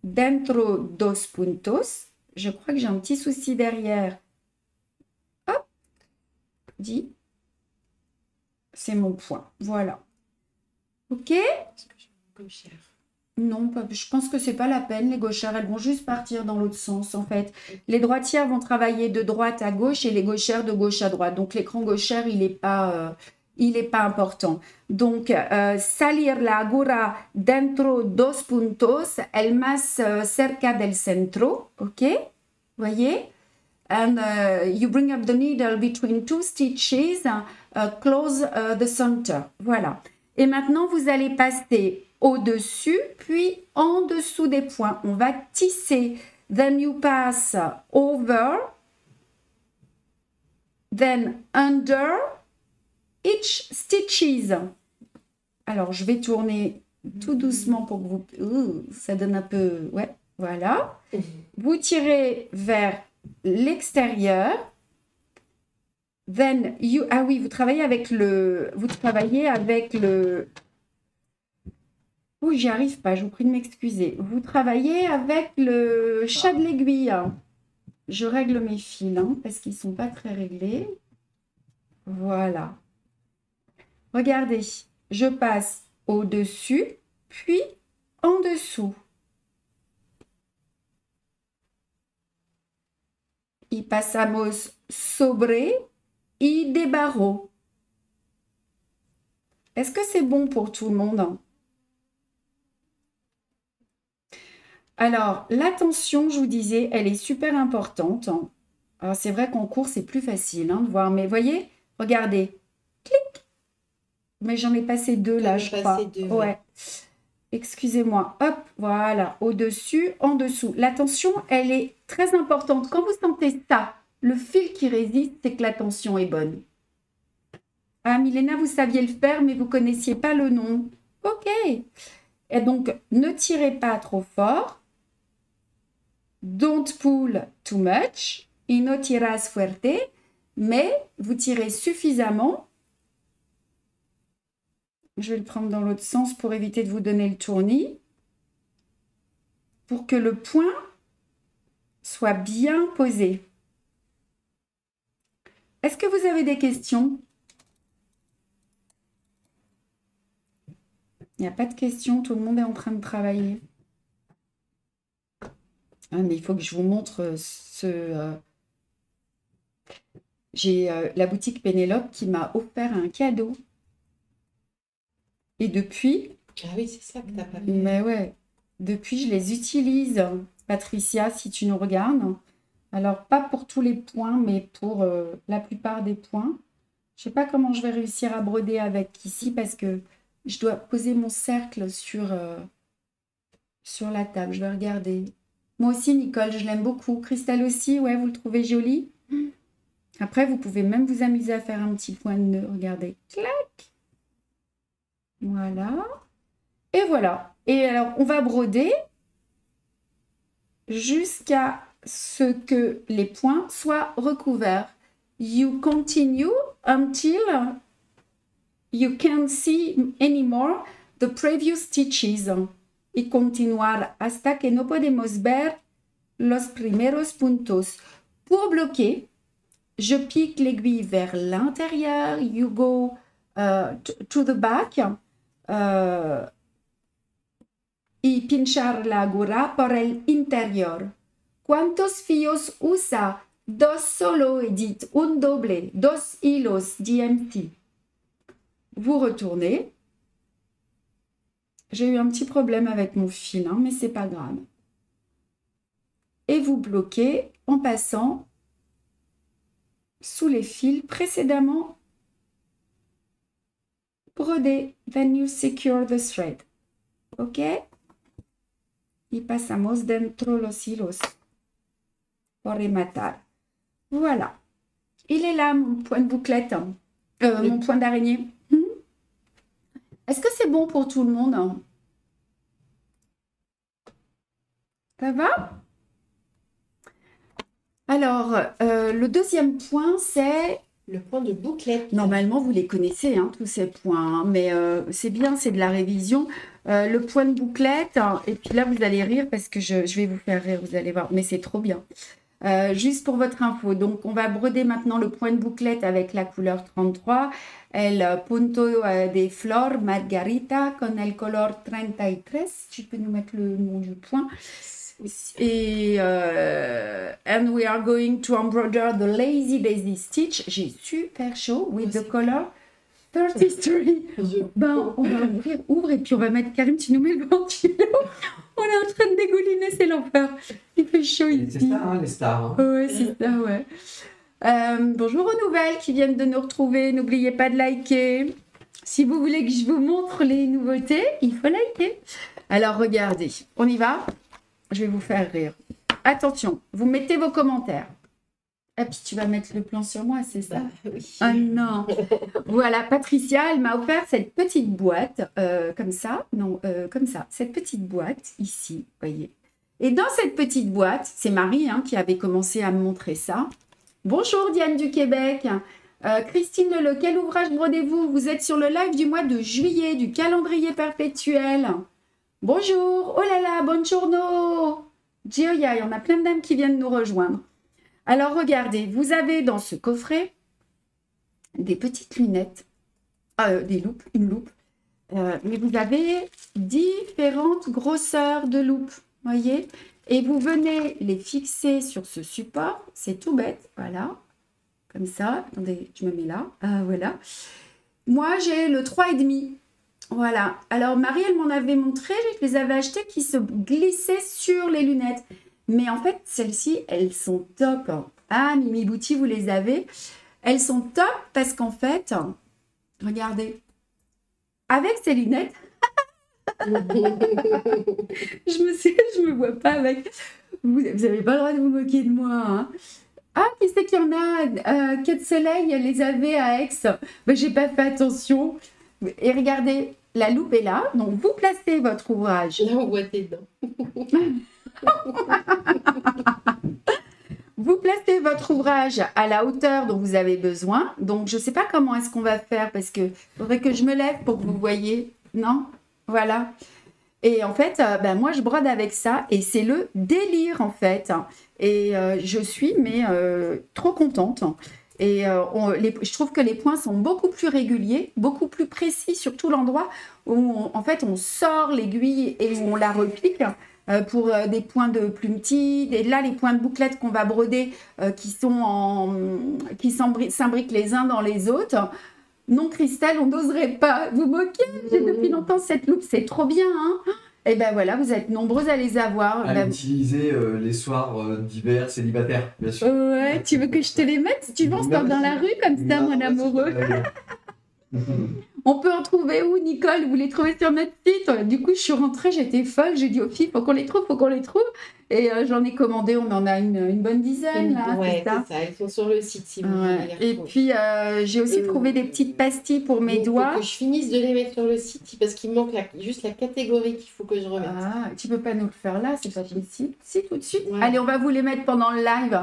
dentro dos puntos. Je crois que j'ai un petit souci derrière. Hop, dit. C'est mon point. Voilà. Ok? Parce que je suis gauchère. Non, je pense que c'est pas la peine. Les gauchères, elles vont juste partir dans l'autre sens, en fait. Les droitières vont travailler de droite à gauche et les gauchères de gauche à droite. Donc, l'écran gauchère, il n'est pas important. Donc, salir la aguja dentro dos puntos, el más cerca del centro. OK? Voyez? And you bring up the needle between two stitches, close the center. Voilà. Et maintenant, vous allez passer au-dessus, puis en dessous des points. On va tisser. Then you pass over, then under each stitches. Alors, je vais tourner tout doucement pour que vous... ça donne un peu... Ouais, voilà. Vous tirez vers l'extérieur. Then you... Ah oui, vous travaillez avec le... Oui, j'y arrive pas, je vous prie de m'excuser. Vous travaillez avec le chat de l'aiguille. Je règle mes fils, hein, parce qu'ils ne sont pas très réglés. Voilà. Regardez, je passe au-dessus, puis en dessous. Y pasamos sobre y debajo. Est-ce que c'est bon pour tout le monde? Alors, la tension, je vous disais, elle est super importante. Alors, c'est vrai qu'en cours, c'est plus facile de voir. Mais voyez, regardez. Clic. Mais j'en ai passé deux là, je crois. Ouais. Excusez-moi. Hop, voilà. Au-dessus, en dessous. La tension, elle est très importante. Quand vous sentez ça, le fil qui résiste, c'est que la tension est bonne. Ah, Milena, vous saviez le faire, mais vous ne connaissiez pas le nom. OK. Et donc, ne tirez pas trop fort. Don't pull too much. Y no tiras fuerte. Mais vous tirez suffisamment. Je vais le prendre dans l'autre sens pour éviter de vous donner le tournis. Pour que le point soit bien posé. Est-ce que vous avez des questions? Il n'y a pas de questions, tout le monde est en train de travailler. Ah, mais il faut que je vous montre j'ai la boutique Pénélope qui m'a offert un cadeau. Et depuis... Ah oui, c'est ça que tu n'as pas vu. Mais ouais, depuis je les utilise, Patricia, si tu nous regardes. Alors, pas pour tous les points, mais pour la plupart des points. Je ne sais pas comment je vais réussir à broder avec ici parce que je dois poser mon cercle sur la table. Je vais regarder. Moi aussi, Nicole, je l'aime beaucoup. Christelle aussi, ouais, vous le trouvez joli? Après, vous pouvez même vous amuser à faire un petit point de nœud. Regardez. Clac. Voilà. Et voilà. Et alors, on va broder jusqu'à ce que les points soient recouverts. You continue until you can't see anymore the previous stitches. Y continuar hasta que no podemos ver los primeros puntos. Pour bloquer, je pique l'aiguille vers l'intérieur. You go to the back. Y pinchar la aguja por el interior. ¿Cuántos fíos usa? 2 solo, Edith. Un doble. 2 hilos, DMT. Vous retournez. J'ai eu un petit problème avec mon fil, hein, mais c'est pas grave. Et vous bloquez en passant sous les fils précédemment brodés. Then you secure the thread. Ok? Y pasamos dentro los hilos pour rematar. Voilà. Il est là, mon point de bouclette. Mon point d'araignée. Est-ce que c'est bon pour tout le monde? Ça va? Alors, le deuxième point, c'est... Le point de bouclette. Normalement, vous les connaissez, hein, tous ces points, hein, mais c'est bien, c'est de la révision. Le point de bouclette, hein, et puis là, vous allez rire parce que je vais vous faire rire, vous allez voir, mais c'est trop bien. Juste pour votre info, donc on va broder maintenant le point de bouclette avec la couleur 33, el punto de flor margarita con el color 33. Tu peux nous mettre le nom du point. Et and we are going to embroider the lazy daisy stitch. J'ai super chaud with the color 33. Ben, on va ouvre et puis on va mettre Karim, tu nous mets le ventilo. On est en train de dégouliner, c'est l'enfer. Il fait chaud ici. C'est ça, hein, les stars. Hein. Ouais, c'est ça, ouais. Bonjour aux nouvelles qui viennent de nous retrouver. N'oubliez pas de liker. Si vous voulez que je vous montre les nouveautés, il faut liker. Alors, regardez, on y va. Je vais vous faire rire. Attention, vous mettez vos commentaires. Et puis tu vas mettre le plan sur moi, c'est ça? Oui. Ah non. Voilà, Patricia, elle m'a offert cette petite boîte, comme ça. Non, comme ça. Cette petite boîte, ici, voyez. Et dans cette petite boîte, c'est Marie hein, qui avait commencé à me montrer ça. Bonjour Diane du Québec. Christine Leleu, quel ouvrage brodez-vous? Vous êtes sur le live du mois de juillet, du calendrier perpétuel. Bonjour, oh là là, buongiorno. Gioia, il y en a plein de dames qui viennent nous rejoindre. Alors, regardez, vous avez dans ce coffret des petites lunettes, des loupes, une loupe. Mais vous avez différentes grosseurs de loupes, voyez? Et vous venez les fixer sur ce support, c'est tout bête, voilà. Comme ça, attendez, je me mets là, voilà. Moi, j'ai le 3,5. Voilà. Alors, Marie, elle m'en avait montré, je les avais achetées qui se glissaient sur les lunettes. Mais en fait, celles-ci, elles sont top. Ah, Mimi Bouti, vous les avez. Elles sont top parce qu'en fait, regardez, avec ces lunettes, je me vois pas avec. Vous n'avez pas le droit de vous moquer de moi. Hein. Ah, qui c'est qu'il y en a Quai de Soleil, elle les avait à Aix. Ben, j'ai pas fait attention. Et regardez, la loupe est là. Donc, vous placez votre ouvrage. Là, on voit tes dents. Vous placez votre ouvrage à la hauteur dont vous avez besoin. Donc, je ne sais pas comment est-ce qu'on va faire parce qu'il faudrait que je me lève pour que vous voyez. Non? Voilà. Et en fait, ben, moi, je brode avec ça et c'est le délire, en fait. Et je suis, mais trop contente. Et je trouve que les points sont beaucoup plus réguliers, beaucoup plus précis sur tout l'endroit où, en fait, on sort l'aiguille et on la repique. Pour des points de plumetis, et là les points de bouclette qu'on va broder qui s'imbriquent les uns dans les autres. Non Christelle, on n'oserait pas vous moquer, j'ai depuis longtemps cette loupe, c'est trop bien hein. Et ben voilà, vous êtes nombreuses à les avoir. À l'utiliser les soirs d'hiver célibataire, bien sûr. Ouais, tu veux que je te les mette si tu veux, on sort dans la rue comme ça, mon amoureux. On peut en trouver où, Nicole? Vous les trouvez sur notre site? Du coup, je suis rentrée, j'étais folle. J'ai dit aux filles, faut qu'on les trouve, faut qu'on les trouve. Et j'en ai commandé, on en a une bonne dizaine. Là, ouais, c'est ça. Elles sont sur le site si vous voulez les Et puis, j'ai aussi trouvé des petites pastilles pour mes doigts. Il faut que je finisse de les mettre sur le site parce qu'il me manque juste la catégorie qu'il faut que je remette. Ah, tu peux pas nous le faire là, c'est pas possible. Si, tout de suite. Ouais. Allez, on va vous les mettre pendant le live.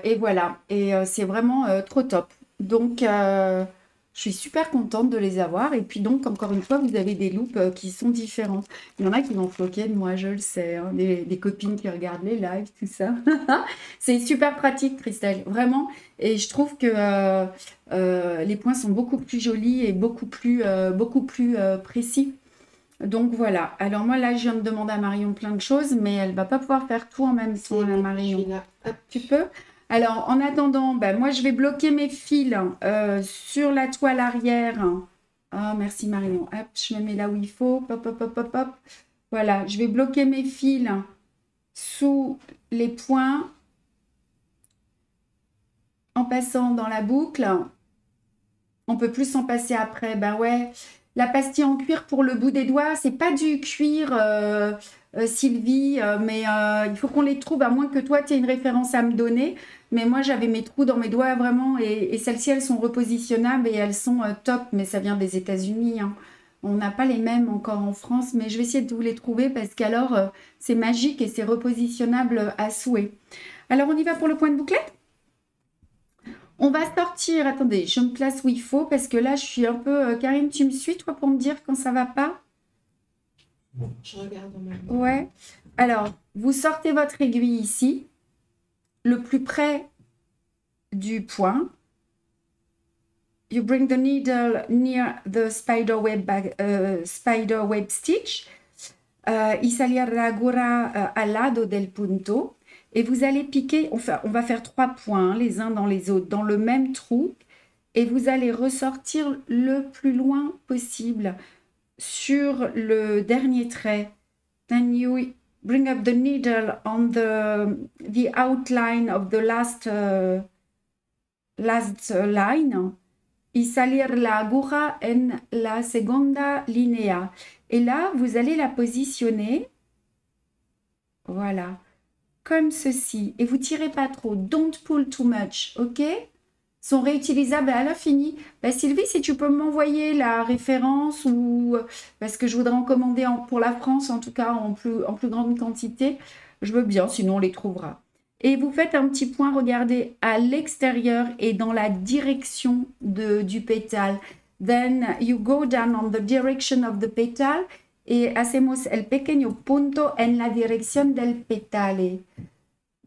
Et voilà. Et c'est vraiment trop top. Donc, je suis super contente de les avoir. Et puis donc, encore une fois, vous avez des loupes qui sont différentes. Il y en a qui vont se moquer de moi, je le sais, hein, des copines qui regardent les lives, tout ça. C'est super pratique, Christelle, vraiment. Et je trouve que les points sont beaucoup plus jolis et beaucoup plus précis. Donc voilà. Alors moi, là, je viens de demander à Marion plein de choses, mais elle va pas pouvoir faire tout en même temps, la Je Marion. suis là. Hop. Tu peux? Alors, en attendant, ben, moi, je vais bloquer mes fils sur la toile arrière. Ah, merci Marion. Hop, je me mets là où il faut. Hop, hop, hop, hop, hop. Voilà, je vais bloquer mes fils sous les points en passant dans la boucle. On peut plus s'en passer après. Ben ouais, la pastille en cuir pour le bout des doigts, c'est pas du cuir, Sylvie, mais il faut qu'on les trouve, à moins que toi, tu aies une référence à me donner. Mais moi, j'avais mes trous dans mes doigts vraiment, et celles-ci, elles sont repositionnables et elles sont top, mais ça vient des États-Unis, hein. On n'a pas les mêmes encore en France, mais je vais essayer de vous les trouver parce qu'alors, c'est magique et c'est repositionnable à souhait. Alors, on y va pour le point de bouclette? On va sortir, attendez, je me place où il faut parce que là, je suis un peu... Karine, tu me suis, toi, pour me dire quand ça va pas? Je regarde en même temps. Ouais. Alors, vous sortez votre aiguille ici, le plus près du point. You bring the needle near the spider web stitch. Y salir la aguja al lado del punto. Et vous allez piquer, on va faire 3 points, les uns dans les autres, dans le même trou. Et vous allez ressortir le plus loin possible sur le dernier trait. Then you bring up the needle on the outline of the last line. Y salir la aguja en la segunda línea. Et là, vous allez la positionner. Voilà. Comme ceci. Et vous tirez pas trop. Don't pull too much. OK? Sont réutilisables à l'infini. Bah, Sylvie, si tu peux m'envoyer la référence ou parce que je voudrais en commander pour la France, en tout cas en plus grande quantité, je veux bien, sinon on les trouvera. Et vous faites un petit point, regardez, à l'extérieur et dans la direction du pétale. Then you go down on the direction of the petal et hacemos el pequeño punto en la dirección del petale.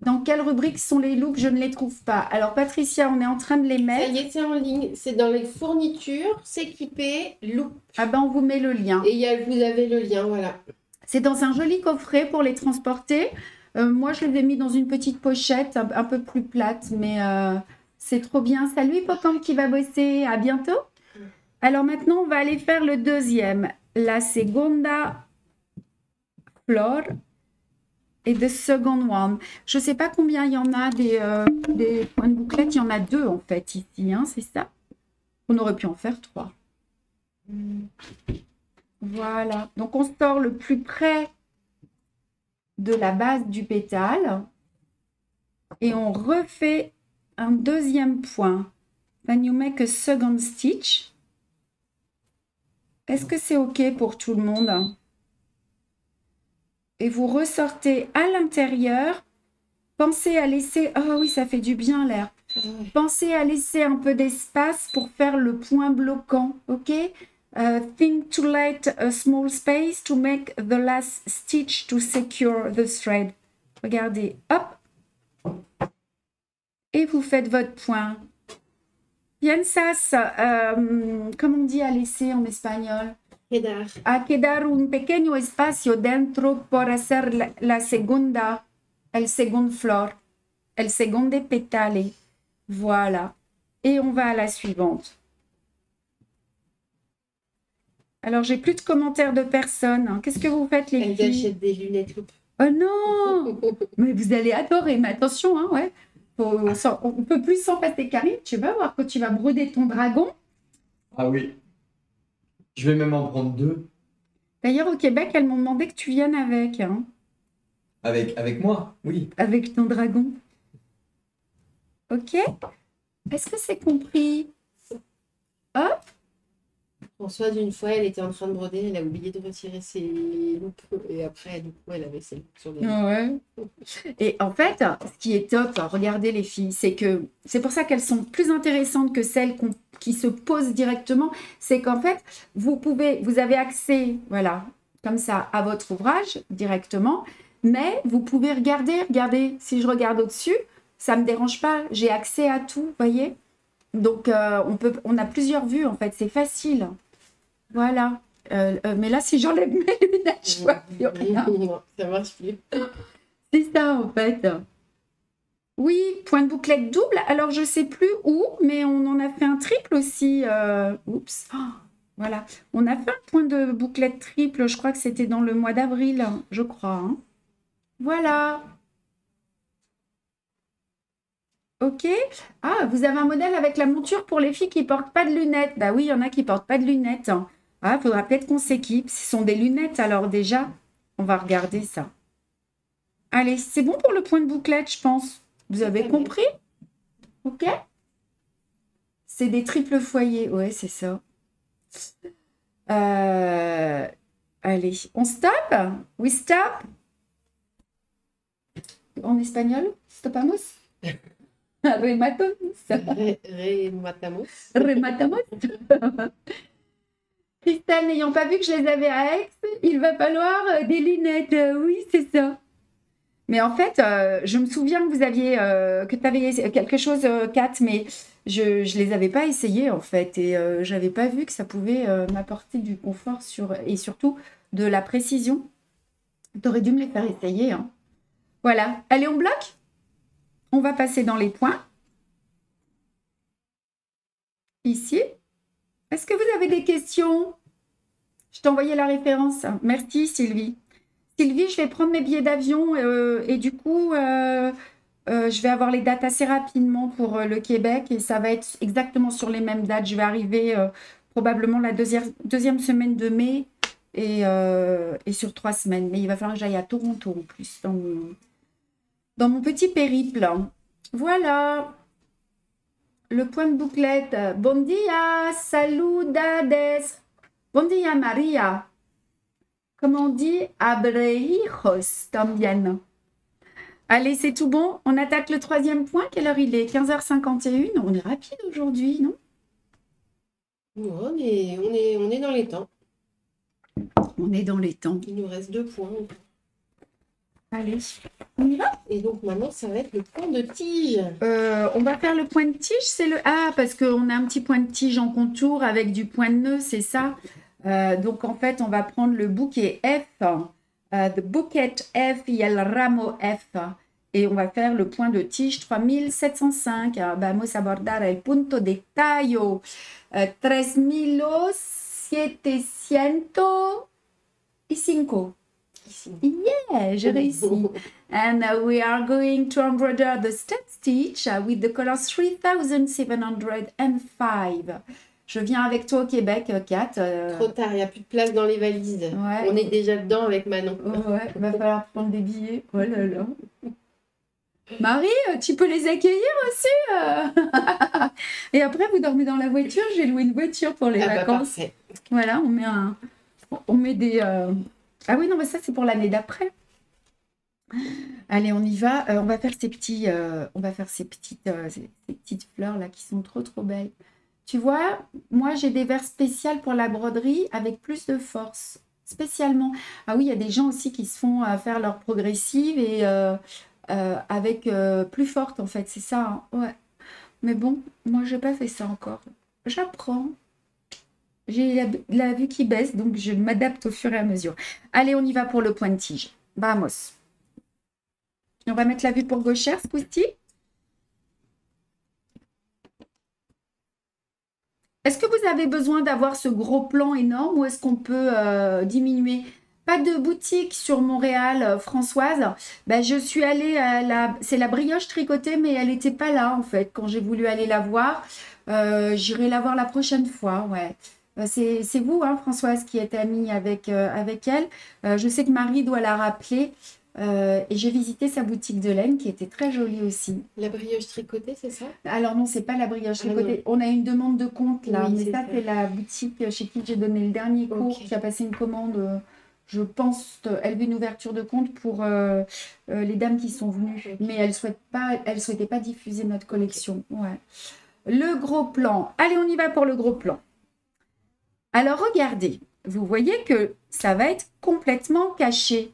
Dans quelle rubrique sont les loops? Je ne les trouve pas. Alors, Patricia, on est en train de les Ça mettre. y est, c'est en ligne. C'est dans les fournitures, s'équiper, loop. Ah ben, on vous met le lien. Et vous avez le lien, voilà. C'est dans un joli coffret pour les transporter. Moi, je les ai mis dans une petite pochette un peu plus plate, mais c'est trop bien. Salut, Hippocampe qui va bosser. À bientôt. Alors maintenant, on va aller faire le deuxième. La segunda flor. Et the second one. Je ne sais pas combien il y en a des points de bouclette. Il y en a 2 en fait ici, hein, c'est ça? On aurait pu en faire 3. Voilà. Donc on sort le plus près de la base du pétale. Et on refait un deuxième point. Then you make a second stitch. Est-ce que c'est OK pour tout le monde? Et vous ressortez à l'intérieur. Pensez à laisser... Oh oui, ça fait du bien l'air. Pensez à laisser un peu d'espace pour faire le point bloquant, ok? Think to let a small space to make the last stitch to secure the thread. Regardez, hop. Et vous faites votre point. Piensas, comment on dit à laisser en espagnol? Quedar. A quedar un pequeño espacio dentro por hacer el segundo flor, el segundo petale. Voilà. Et on va à la suivante. Alors, j'ai plus de commentaires de personnes. Qu'est-ce que vous faites, les Elle filles? achète des lunettes loupe. Oh non! Mais vous allez adorer. Mais attention, hein, ouais. On ne peut plus s'en passer. Karine, tu vas voir quand tu vas broder ton dragon. Ah oui. Je vais même en prendre 2. D'ailleurs, au Québec, elles m'ont demandé que tu viennes avec. Hein, Avec moi, oui. avec ton dragon. Ok? Est-ce que c'est compris? Hop. Françoise, d'une fois, elle était en train de broder, elle a oublié de retirer ses loupes. Et après, du coup, elle avait ses loupes sur les loupes. Ouais. Et en fait, ce qui est top, regardez les filles, c'est que c'est pour ça qu'elles sont plus intéressantes que celles qui se posent directement. C'est qu'en fait, vous avez accès, voilà, comme ça, à votre ouvrage directement, mais vous pouvez regardez, si je regarde au-dessus, ça me dérange pas, j'ai accès à tout, voyez? Donc, on a plusieurs vues, en fait, c'est facile. Voilà. Mais là, si j'enlève mes lunettes, je vois plus rien. Non, ça marche plus. C'est ça, en fait. Oui, point de bouclette double. Alors, je sais plus où, mais on en a fait un triple aussi. Oups. Oh, voilà. On a fait un point de bouclette triple. Je crois que c'était dans le mois d'avril, je crois, hein. Voilà. Ok. Ah, vous avez un modèle avec la monture pour les filles qui portent pas de lunettes. Bah oui, il y en a qui portent pas de lunettes. Ah, faudra peut-être qu'on s'équipe. Ce sont des lunettes, alors déjà, on va regarder ça. Allez, c'est bon pour le point de bouclette, je pense. Vous avez compris? Ok? C'est des triples foyers. Ouais, c'est ça. Allez, on stop? We stop? En espagnol? Stopamos? Rematamos? Rematamos. Rematamos? Christelle, n'ayant pas vu que je les avais à Aix, il va falloir des lunettes. Oui, c'est ça. Mais en fait, je me souviens que vous aviez que tu avais quelque chose, Kat, mais je ne les avais pas essayés en fait. Et je n'avais pas vu que ça pouvait m'apporter du confort et surtout de la précision. Tu aurais dû me les faire essayer, hein. Voilà. Allez, on bloque? On va passer dans les points. Ici. Est-ce que vous avez des questions? Je t'ai envoyé la référence. Merci, Sylvie. Sylvie, je vais prendre mes billets d'avion et du coup, je vais avoir les dates assez rapidement pour le Québec et ça va être exactement sur les mêmes dates. Je vais arriver probablement la deuxième semaine de mai et sur 3 semaines. Mais il va falloir que j'aille à Toronto en plus dans mon petit périple. Voilà. Le point de bouclette. Bon dia, saludades. Bon dia, Maria. Comment on dit? Abrejos también. Allez, c'est tout bon. On attaque le 3e point. Quelle heure il est? 15h51. On est rapide aujourd'hui, non? On est dans les temps. On est dans les temps. Il nous reste 2 points. Allez, on y va? Et donc maintenant, ça va être le point de tige. On va faire le point de tige. C'est le A parce qu'on a un petit point de tige en contour avec du point de nœud, c'est ça? Donc en fait, on va prendre le bouquet F. The bouquet F, il y a le rameau F. Et on va faire le point de tige 3705. Vamos a bordar el punto de tallo 3705. Yeah, j'ai réussi. And we are going to embroider the step stitch with the color 3705. Je viens avec toi au Québec, Kat. Trop tard, il n'y a plus de place dans les valises. Ouais. On est déjà dedans avec Manon. Ouais, il va falloir prendre des billets. Oh là là. Marie, tu peux les accueillir aussi Et après, vous dormez dans la voiture. J'ai loué une voiture pour les vacances. Parfait. Voilà, on met des... Ah oui, non, mais ça, c'est pour l'année d'après. Allez, on y va. On va faire ces petites fleurs là qui sont trop, trop belles. Tu vois, moi, j'ai des verres spéciales pour la broderie avec plus de force, spécialement. Ah oui, il y a des gens aussi qui se font faire leur progressive et avec plus forte, en fait. C'est ça, hein. Ouais. Mais bon, moi, je n'ai pas fait ça encore. J'apprends. J'ai la vue qui baisse, donc je m'adapte au fur et à mesure. Allez, on y va pour le point de tige. Vamos. On va mettre la vue pour gauchère, ce coup-ci. Est-ce que vous avez besoin d'avoir ce gros plan énorme ou est-ce qu'on peut diminuer? Pas de boutique sur Montréal, Françoise. Ben, je suis allée à c'est la brioche tricotée, mais elle n'était pas là, en fait, quand j'ai voulu aller la voir. J'irai la voir la prochaine fois, ouais. C'est vous, hein, Françoise, qui êtes amie avec elle. Je sais que Marie doit la rappeler. Et j'ai visité sa boutique de laine qui était très jolie aussi. La brioche tricotée, c'est ça? Alors non, c'est pas la brioche Ah tricotée. On a une demande de compte là, Oui, mais c'est ça ça. c'est la boutique chez qui j'ai donné le dernier cours, Ok. qui a passé une commande, je pense, elle veut une ouverture de compte pour les dames qui sont venues. Ok. Mais elle souhaitait pas diffuser notre collection. Ouais. Le gros plan. Allez, on y va pour le gros plan. Alors regardez, vous voyez que ça va être complètement caché.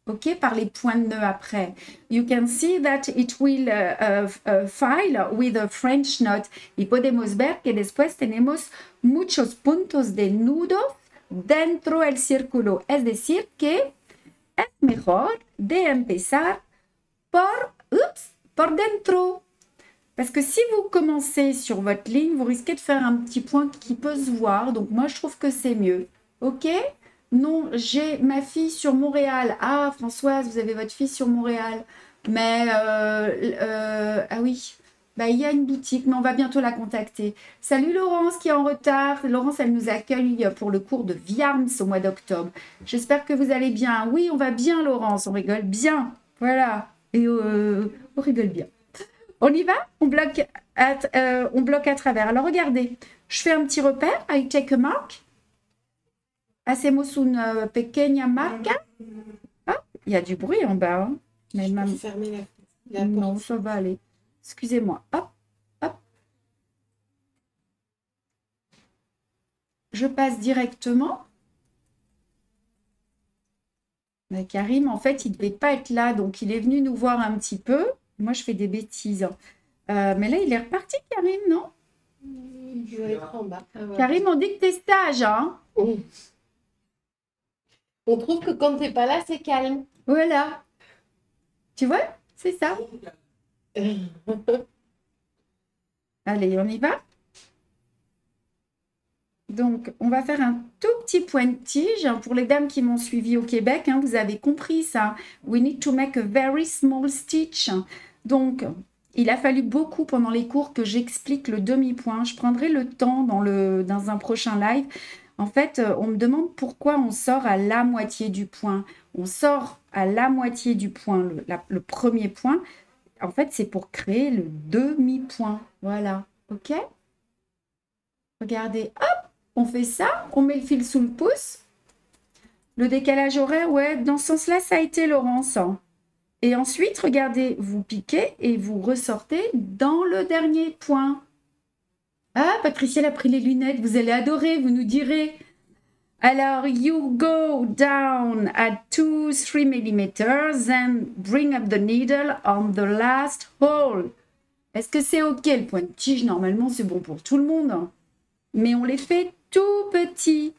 OK, par les points de nœud après. You can see that it will file with a French knot. Y podemos ver que después tenemos muchos puntos de nudos dentro del círculo. Es decir, que es mejor de empezar por dentro. Parce que si vous commencez sur votre ligne, vous risquez de faire un petit point qui peut se voir. Donc moi, je trouve que c'est mieux. OK? Non, j'ai ma fille sur Montréal. Ah, Françoise, vous avez votre fille sur Montréal. Mais, ah oui, bah, il y a une boutique, mais on va bientôt la contacter. Salut Laurence qui est en retard. Laurence, elle nous accueille pour le cours de Viarms au mois d'octobre. J'espère que vous allez bien. Oui, on va bien, Laurence, on rigole bien. Voilà, et on rigole bien. On y va? On bloque à travers. Alors, regardez, je fais un petit repère. I take a mark. Hacemos una pequeña marca. Ah, il y a du bruit en bas. Hein. Mais Je peux même... fermer la Non, porte. ça va aller. Excusez-moi. Hop, hop. Je passe directement. Mais Karim, en fait, il ne devait pas être là, donc il est venu nous voir un petit peu. Moi, je fais des bêtises. Mais là, il est reparti, Karim, non? Il doit être en bas. Ah, voilà. Karim, on dit que t'es sage, hein? On trouve que quand t'es pas là, c'est calme. Voilà. Tu vois? C'est ça. Allez, on y va. Donc, on va faire un tout petit point de tige. Pour les dames qui m'ont suivi au Québec, hein, vous avez compris ça. We need to make a very small stitch. Donc, il a fallu beaucoup pendant les cours que j'explique le demi-point. Je prendrai le temps dans un prochain live. En fait, on me demande pourquoi on sort à la moitié du point. On sort à la moitié du point, le premier point. En fait, c'est pour créer le demi-point. Voilà. OK? Regardez. Hop! On fait ça. On met le fil sous le pouce. Le décalage horaire, ouais, dans ce sens-là, ça a été Laurence. Et ensuite, regardez, vous piquez et vous ressortez dans le dernier point. Ah, Patricia, elle a pris les lunettes. Vous allez adorer, vous nous direz. Alors, you go down at 2-3 mm and bring up the needle on the last hole. Est-ce que c'est OK, le point de tige? Normalement, c'est bon pour tout le monde. Mais on les fait tout petits.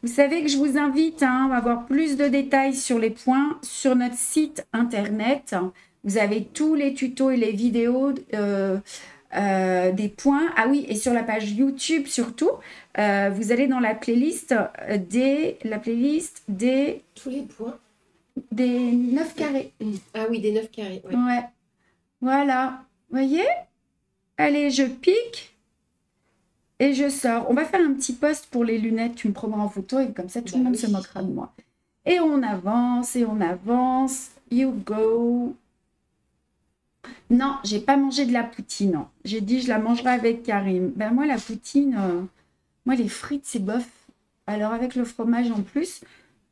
Vous savez que je vous invite à avoir plus de détails sur les points sur notre site internet. Vous avez tous les tutos et les vidéos des points. Ah oui, et sur la page YouTube surtout, vous allez dans la playlist des Tous les points. des 9 carrés. Ah oui, des 9 carrés. Ouais. Ouais. Voilà. Voyez? Allez, je pique. Et je sors. On va faire un petit post pour les lunettes. Tu me prendras en photo et comme ça, tout le monde se moquera de moi. Et on avance et on avance. You go. Non, j'ai pas mangé de la poutine. Non. J'ai dit je la mangerai avec Karim. Ben moi, la poutine, moi, les frites, c'est bof. Alors, avec le fromage en plus,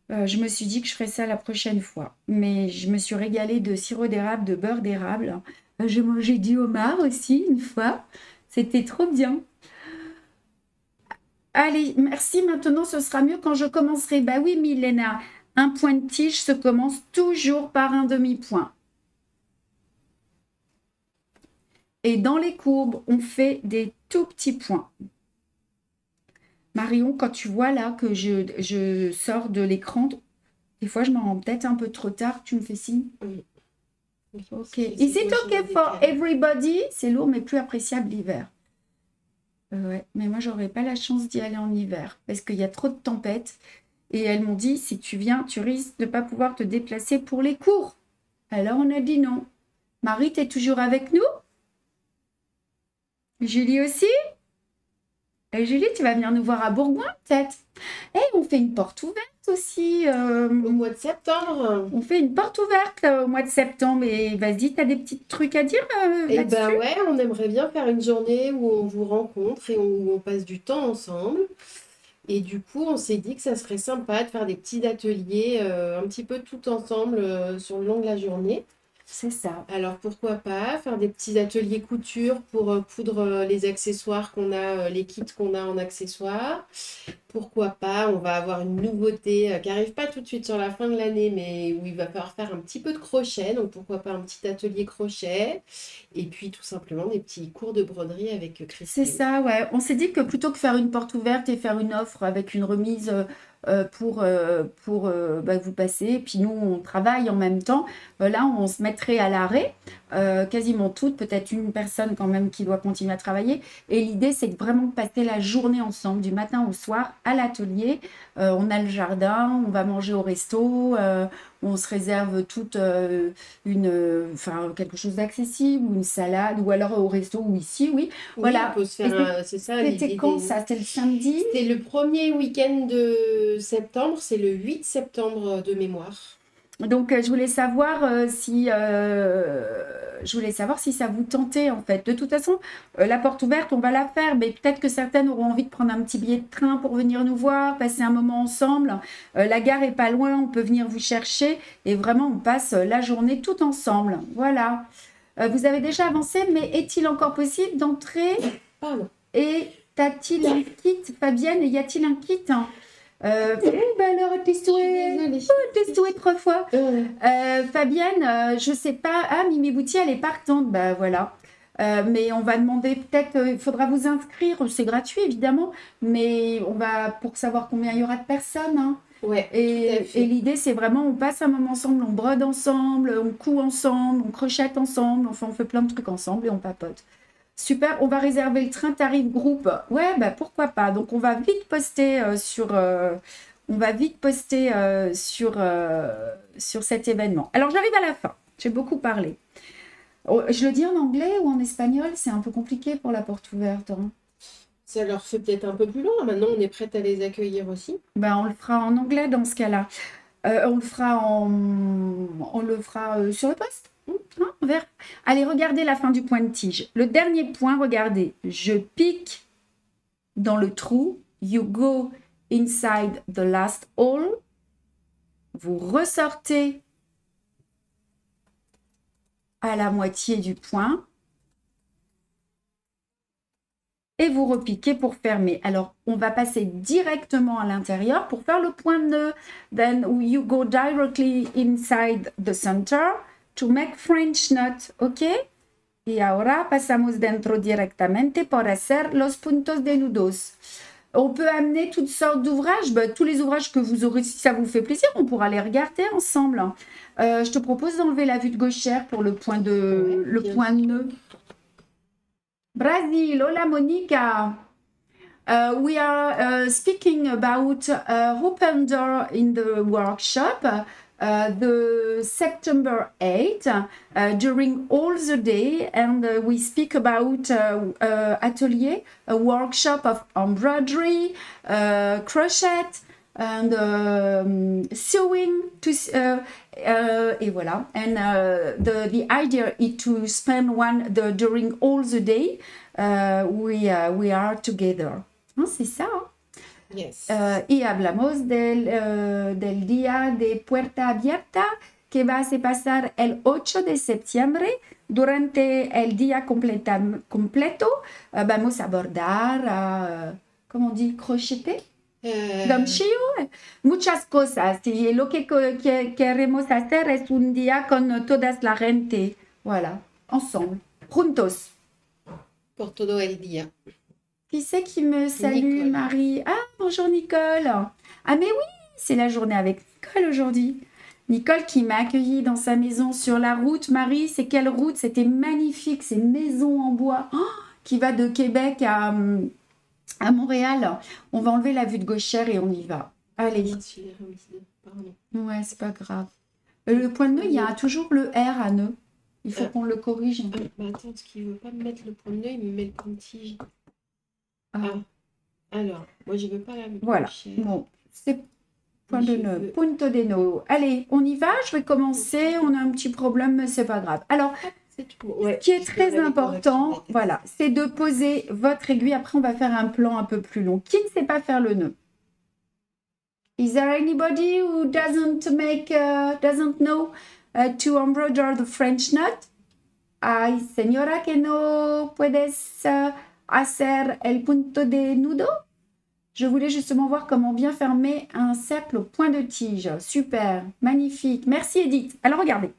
je me suis dit que je ferais ça la prochaine fois. Mais je me suis régalée de sirop d'érable, de beurre d'érable. J'ai mangé du homard aussi une fois. C'était trop bien. Allez, merci. Maintenant, ce sera mieux quand je commencerai. Bah oui, Milena, un point de tige se commence toujours par un demi-point. Et dans les courbes, on fait des tout petits points. Marion, quand tu vois là que je sors de l'écran, des fois, je m'en rends peut-être un peu trop tard. Tu me fais signe? Oui. Ok. Is it okay for everybody? C'est lourd, mais plus appréciable l'hiver. Ouais, mais moi, j'aurais pas la chance d'y aller en hiver parce qu'il y a trop de tempêtes. Et elles m'ont dit, si tu viens, tu risques de ne pas pouvoir te déplacer pour les cours. Alors, on a dit non. Marie, tu es toujours avec nous? Julie aussi? Et Julie, tu vas venir nous voir à Bourgoin, peut-être? Eh, on fait une porte ouverte. aussi. Au mois de septembre. On fait une porte ouverte au mois de septembre. Et vas-y, tu as des petits trucs à dire Et là-dessus? ben ouais, on aimerait bien faire une journée où on vous rencontre et où on passe du temps ensemble. Et du coup, on s'est dit que ça serait sympa de faire des petits ateliers un petit peu tout ensemble sur le long de la journée. C'est ça. Alors pourquoi pas faire des petits ateliers couture pour coudre les accessoires qu'on a, les kits qu'on a en accessoires. Pourquoi pas, on va avoir une nouveauté qui n'arrive pas tout de suite sur la fin de l'année, mais où il va falloir faire un petit peu de crochet. Donc pourquoi pas un petit atelier crochet. Et puis tout simplement des petits cours de broderie avec C'est Christine. ça, ouais. On s'est dit que plutôt que faire une porte ouverte et faire une offre avec une remise pour vous passer, et puis nous, on travaille en même temps, là, on se mettrait à l'arrêt, quasiment toutes, peut-être une personne quand même qui doit continuer à travailler. Et l'idée, c'est vraiment de passer la journée ensemble, du matin au soir, à l'atelier. On a le jardin, on va manger au resto, on se réserve toute quelque chose d'accessible, ou une salade, ou alors au resto, ou ici, oui. Oui, Voilà. on peut se Et faire c'est ça c'était l'idée quand des... ça? C'était le samedi? C'est le premier week-end de septembre, c'est le 8 septembre de mémoire. Donc, je voulais savoir si ça vous tentait, en fait. De toute façon, la porte ouverte, on va la faire, mais peut-être que certaines auront envie de prendre un petit billet de train pour venir nous voir, passer un moment ensemble. La gare est pas loin, on peut venir vous chercher et vraiment, on passe la journée tout ensemble. Voilà. Vous avez déjà avancé, mais est-il encore possible d'entrer? Pardon. Et t'as-t-il un kit, Fabienne? Y a-t-il un kit? Alors, t'es souhaité. T'es souhaité 3 fois. Fabienne, je sais pas. Ah, Mimi Boutier, elle est partante. Bah voilà. Mais on va demander peut-être, il faudra vous inscrire, c'est gratuit évidemment, mais on va pour savoir combien il y aura de personnes. Hein. Ouais, tout à Et fait. l'idée, c'est vraiment, on passe un moment ensemble, on brode ensemble, on coud ensemble, on crochette ensemble, enfin, on fait plein de trucs ensemble et on papote. Super, on va réserver le train tarif groupe. Ouais, bah pourquoi pas. Donc, on va vite poster sur cet événement. Alors, j'arrive à la fin. J'ai beaucoup parlé. Oh, je le dis en anglais ou en espagnol, c'est un peu compliqué pour la porte ouverte. Hein. Ça leur fait peut-être un peu plus long. Maintenant, on est prête à les accueillir aussi. Ben, on le fera en anglais dans ce cas-là. On le fera sur le poste. Hein, on verra. Allez, regardez la fin du point de tige. Le dernier point, regardez. Je pique dans le trou. You go inside the last hole. Vous ressortez à la moitié du point. Et vous repiquez pour fermer. Alors, on va passer directement à l'intérieur pour faire le point de nœud. Then you go directly inside the center to make French knot, ¿ok? Y ahora pasamos dentro directamente para hacer los puntos de nudos. On peut amener toutes sortes d'ouvrages, tous les ouvrages que vous aurez, si ça vous fait plaisir, on pourra les regarder ensemble. Je te propose d'enlever la vue de gauchère pour le point de nœud. Brazil, hola Monica. We are speaking about open door in the workshop the September 8 during all the day, and we speak about atelier, a workshop of embroidery, crochet and sewing et voilà. And the idea is to spend during all the day we are together. Hein, c'est ça. Hein? Yes. Y hablamos del día de puerta abierta que va a se pasar el 8 de septiembre. Durante el día completo vamos a bordar, ¿cómo on dit? Crocheter. Gamchillo, muchas cosas. Y lo que queremos hacer es un día con toda la gente. Voilà, ensemble, juntos. Por todo el día. Qui c'est qui me salue, Nicole. Marie? Ah, bonjour Nicole. Ah mais oui, c'est la journée avec Nicole aujourd'hui. Nicole qui m'a accueillie dans sa maison sur la route. Marie, c'est quelle route? C'était magnifique, c'est une maison en bois qui va de Québec à Montréal. On va enlever la vue de gauchère et on y va. Allez. Pardon. Ouais, c'est pas grave. Le point de nœud, il y a toujours le R à nœud. Il faut qu'on le corrige. Mais attends, parce qu'il ne veut pas me mettre le point de nœud, il me met le point de tige. Ah. Alors, moi je veux pas la Voilà. gauchère. Bon, c'est Point de nœud, punto de nœud. Allez, on y va, je vais commencer. On a un petit problème, mais c'est pas grave. Alors, C'est tout. Ouais, ce qui est je très verrai les important, corrections. voilà, c'est de poser votre aiguille. Après, on va faire un plan un peu plus long. Qui ne sait pas faire le nœud? Is there anybody who doesn't know to embroider the French knot? Ay, señora, que no puedes hacer el punto de nudo? Je voulais justement voir comment bien fermer un cercle au point de tige. Super, magnifique. Merci Edith. Alors regardez,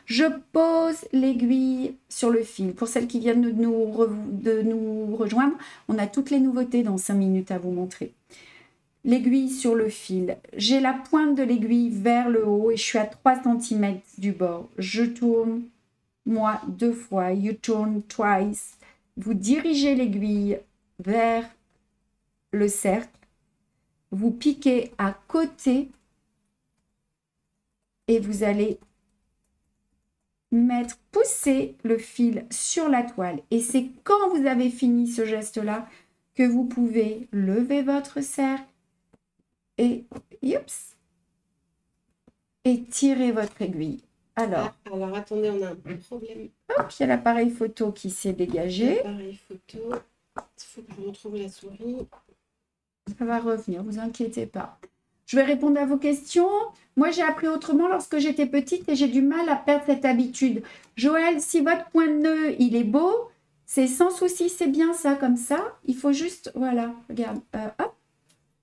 je pose l'aiguille sur le fil. Pour celles qui viennent de nous rejoindre, on a toutes les nouveautés dans 5 minutes à vous montrer. L'aiguille sur le fil. J'ai la pointe de l'aiguille vers le haut et je suis à 3 cm du bord. Je tourne, moi, 2 fois. You turn twice. Vous dirigez l'aiguille vers le cercle. Vous piquez à côté et vous allez pousser le fil sur la toile. Et c'est quand vous avez fini ce geste-là que vous pouvez lever votre cercle et tirer votre aiguille. Alors attendez, on a un problème. hop, il y a l'appareil photo qui s'est dégagé. L'appareil photo. Il faut que je retrouve la souris. Ça va revenir, vous inquiétez pas. Je vais répondre à vos questions. Moi, j'ai appris autrement lorsque j'étais petite et j'ai du mal à perdre cette habitude. Joël, si votre point de nœud, il est beau, c'est sans souci, c'est bien ça, comme ça. Il faut juste, voilà, regarde, hop.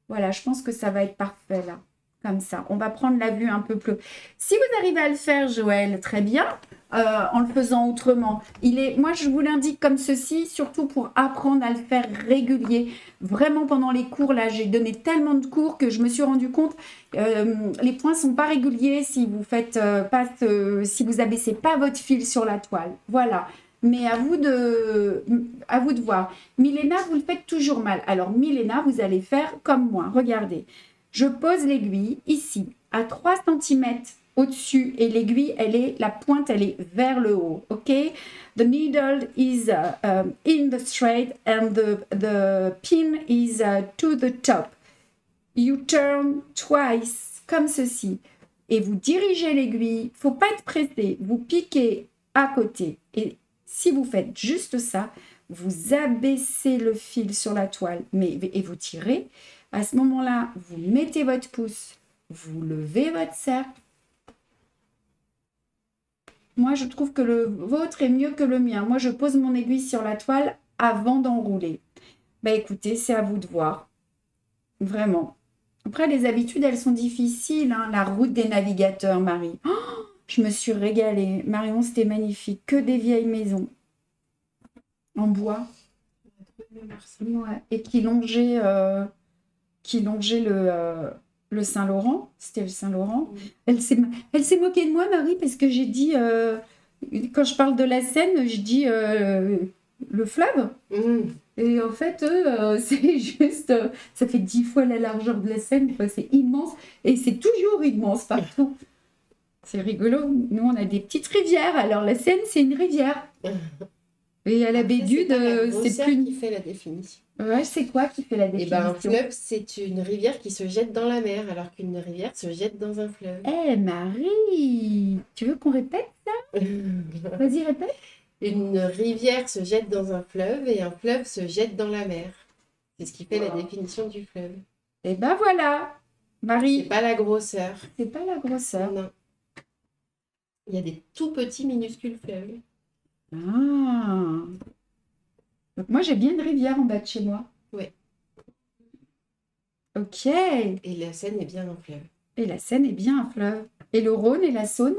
Voilà, je pense que ça va être parfait là, comme ça. On va prendre la vue un peu plus. Si vous arrivez à le faire, Joël, très bien, en le faisant autrement. Moi, je vous l'indique comme ceci, surtout pour apprendre à le faire régulier. Vraiment, pendant les cours, là, j'ai donné tellement de cours que je me suis rendu compte, les points ne sont pas réguliers si vous faites si vous abaissez pas votre fil sur la toile. Voilà. Mais à vous de voir. Milena, vous le faites toujours mal. Alors, Milena, vous allez faire comme moi. Regardez. Je pose l'aiguille ici, à 3 cm au-dessus. Et l'aiguille, la pointe, elle est vers le haut. OK? The needle is in the straight and the pin is to the top. You turn twice, comme ceci. Et vous dirigez l'aiguille. Il ne faut pas être pressé. Vous piquez à côté. Et si vous faites juste ça, vous abaissez le fil sur la toile et vous tirez. À ce moment-là, vous mettez votre pouce, vous levez votre cercle. Moi, je trouve que le vôtre est mieux que le mien. Moi, je pose mon aiguille sur la toile avant d'enrouler. Ben, écoutez, c'est à vous de voir. Vraiment. Après, les habitudes, elles sont difficiles. Hein. La route des navigateurs, Marie. Oh, je me suis régalée. Marion, c'était magnifique. Que des vieilles maisons. En bois. Ouais. Et qui longeaient le Saint-Laurent. C'était le Saint-Laurent. Elle s'est moquée de moi, Marie, parce que j'ai dit, quand je parle de la Seine, je dis le fleuve. Et en fait, c'est juste, ça fait 10 fois la largeur de la Seine. C'est immense. Et c'est toujours immense partout. C'est rigolo. Nous, on a des petites rivières. Alors, la Seine, c'est une rivière. Et à la Bédude, c'est plus... qui fait la définition. Ouais, c'est quoi qui fait la Et définition? un fleuve, c'est une rivière qui se jette dans la mer, alors qu'une rivière se jette dans un fleuve. Eh, Marie, tu veux qu'on répète ça? Vas-y, répète. Une rivière se jette dans un fleuve et un fleuve se jette dans la mer. C'est ce qui fait la définition du fleuve. Et ben voilà, Marie. C'est pas la grosseur. C'est pas la grosseur. Non. Il y a des tout petits minuscules fleuves. Ah. Donc moi, j'ai bien une rivière en bas de chez moi. Oui. Ok. Et la Seine est bien un fleuve. Et la Seine est bien un fleuve. Et le Rhône et la Saône?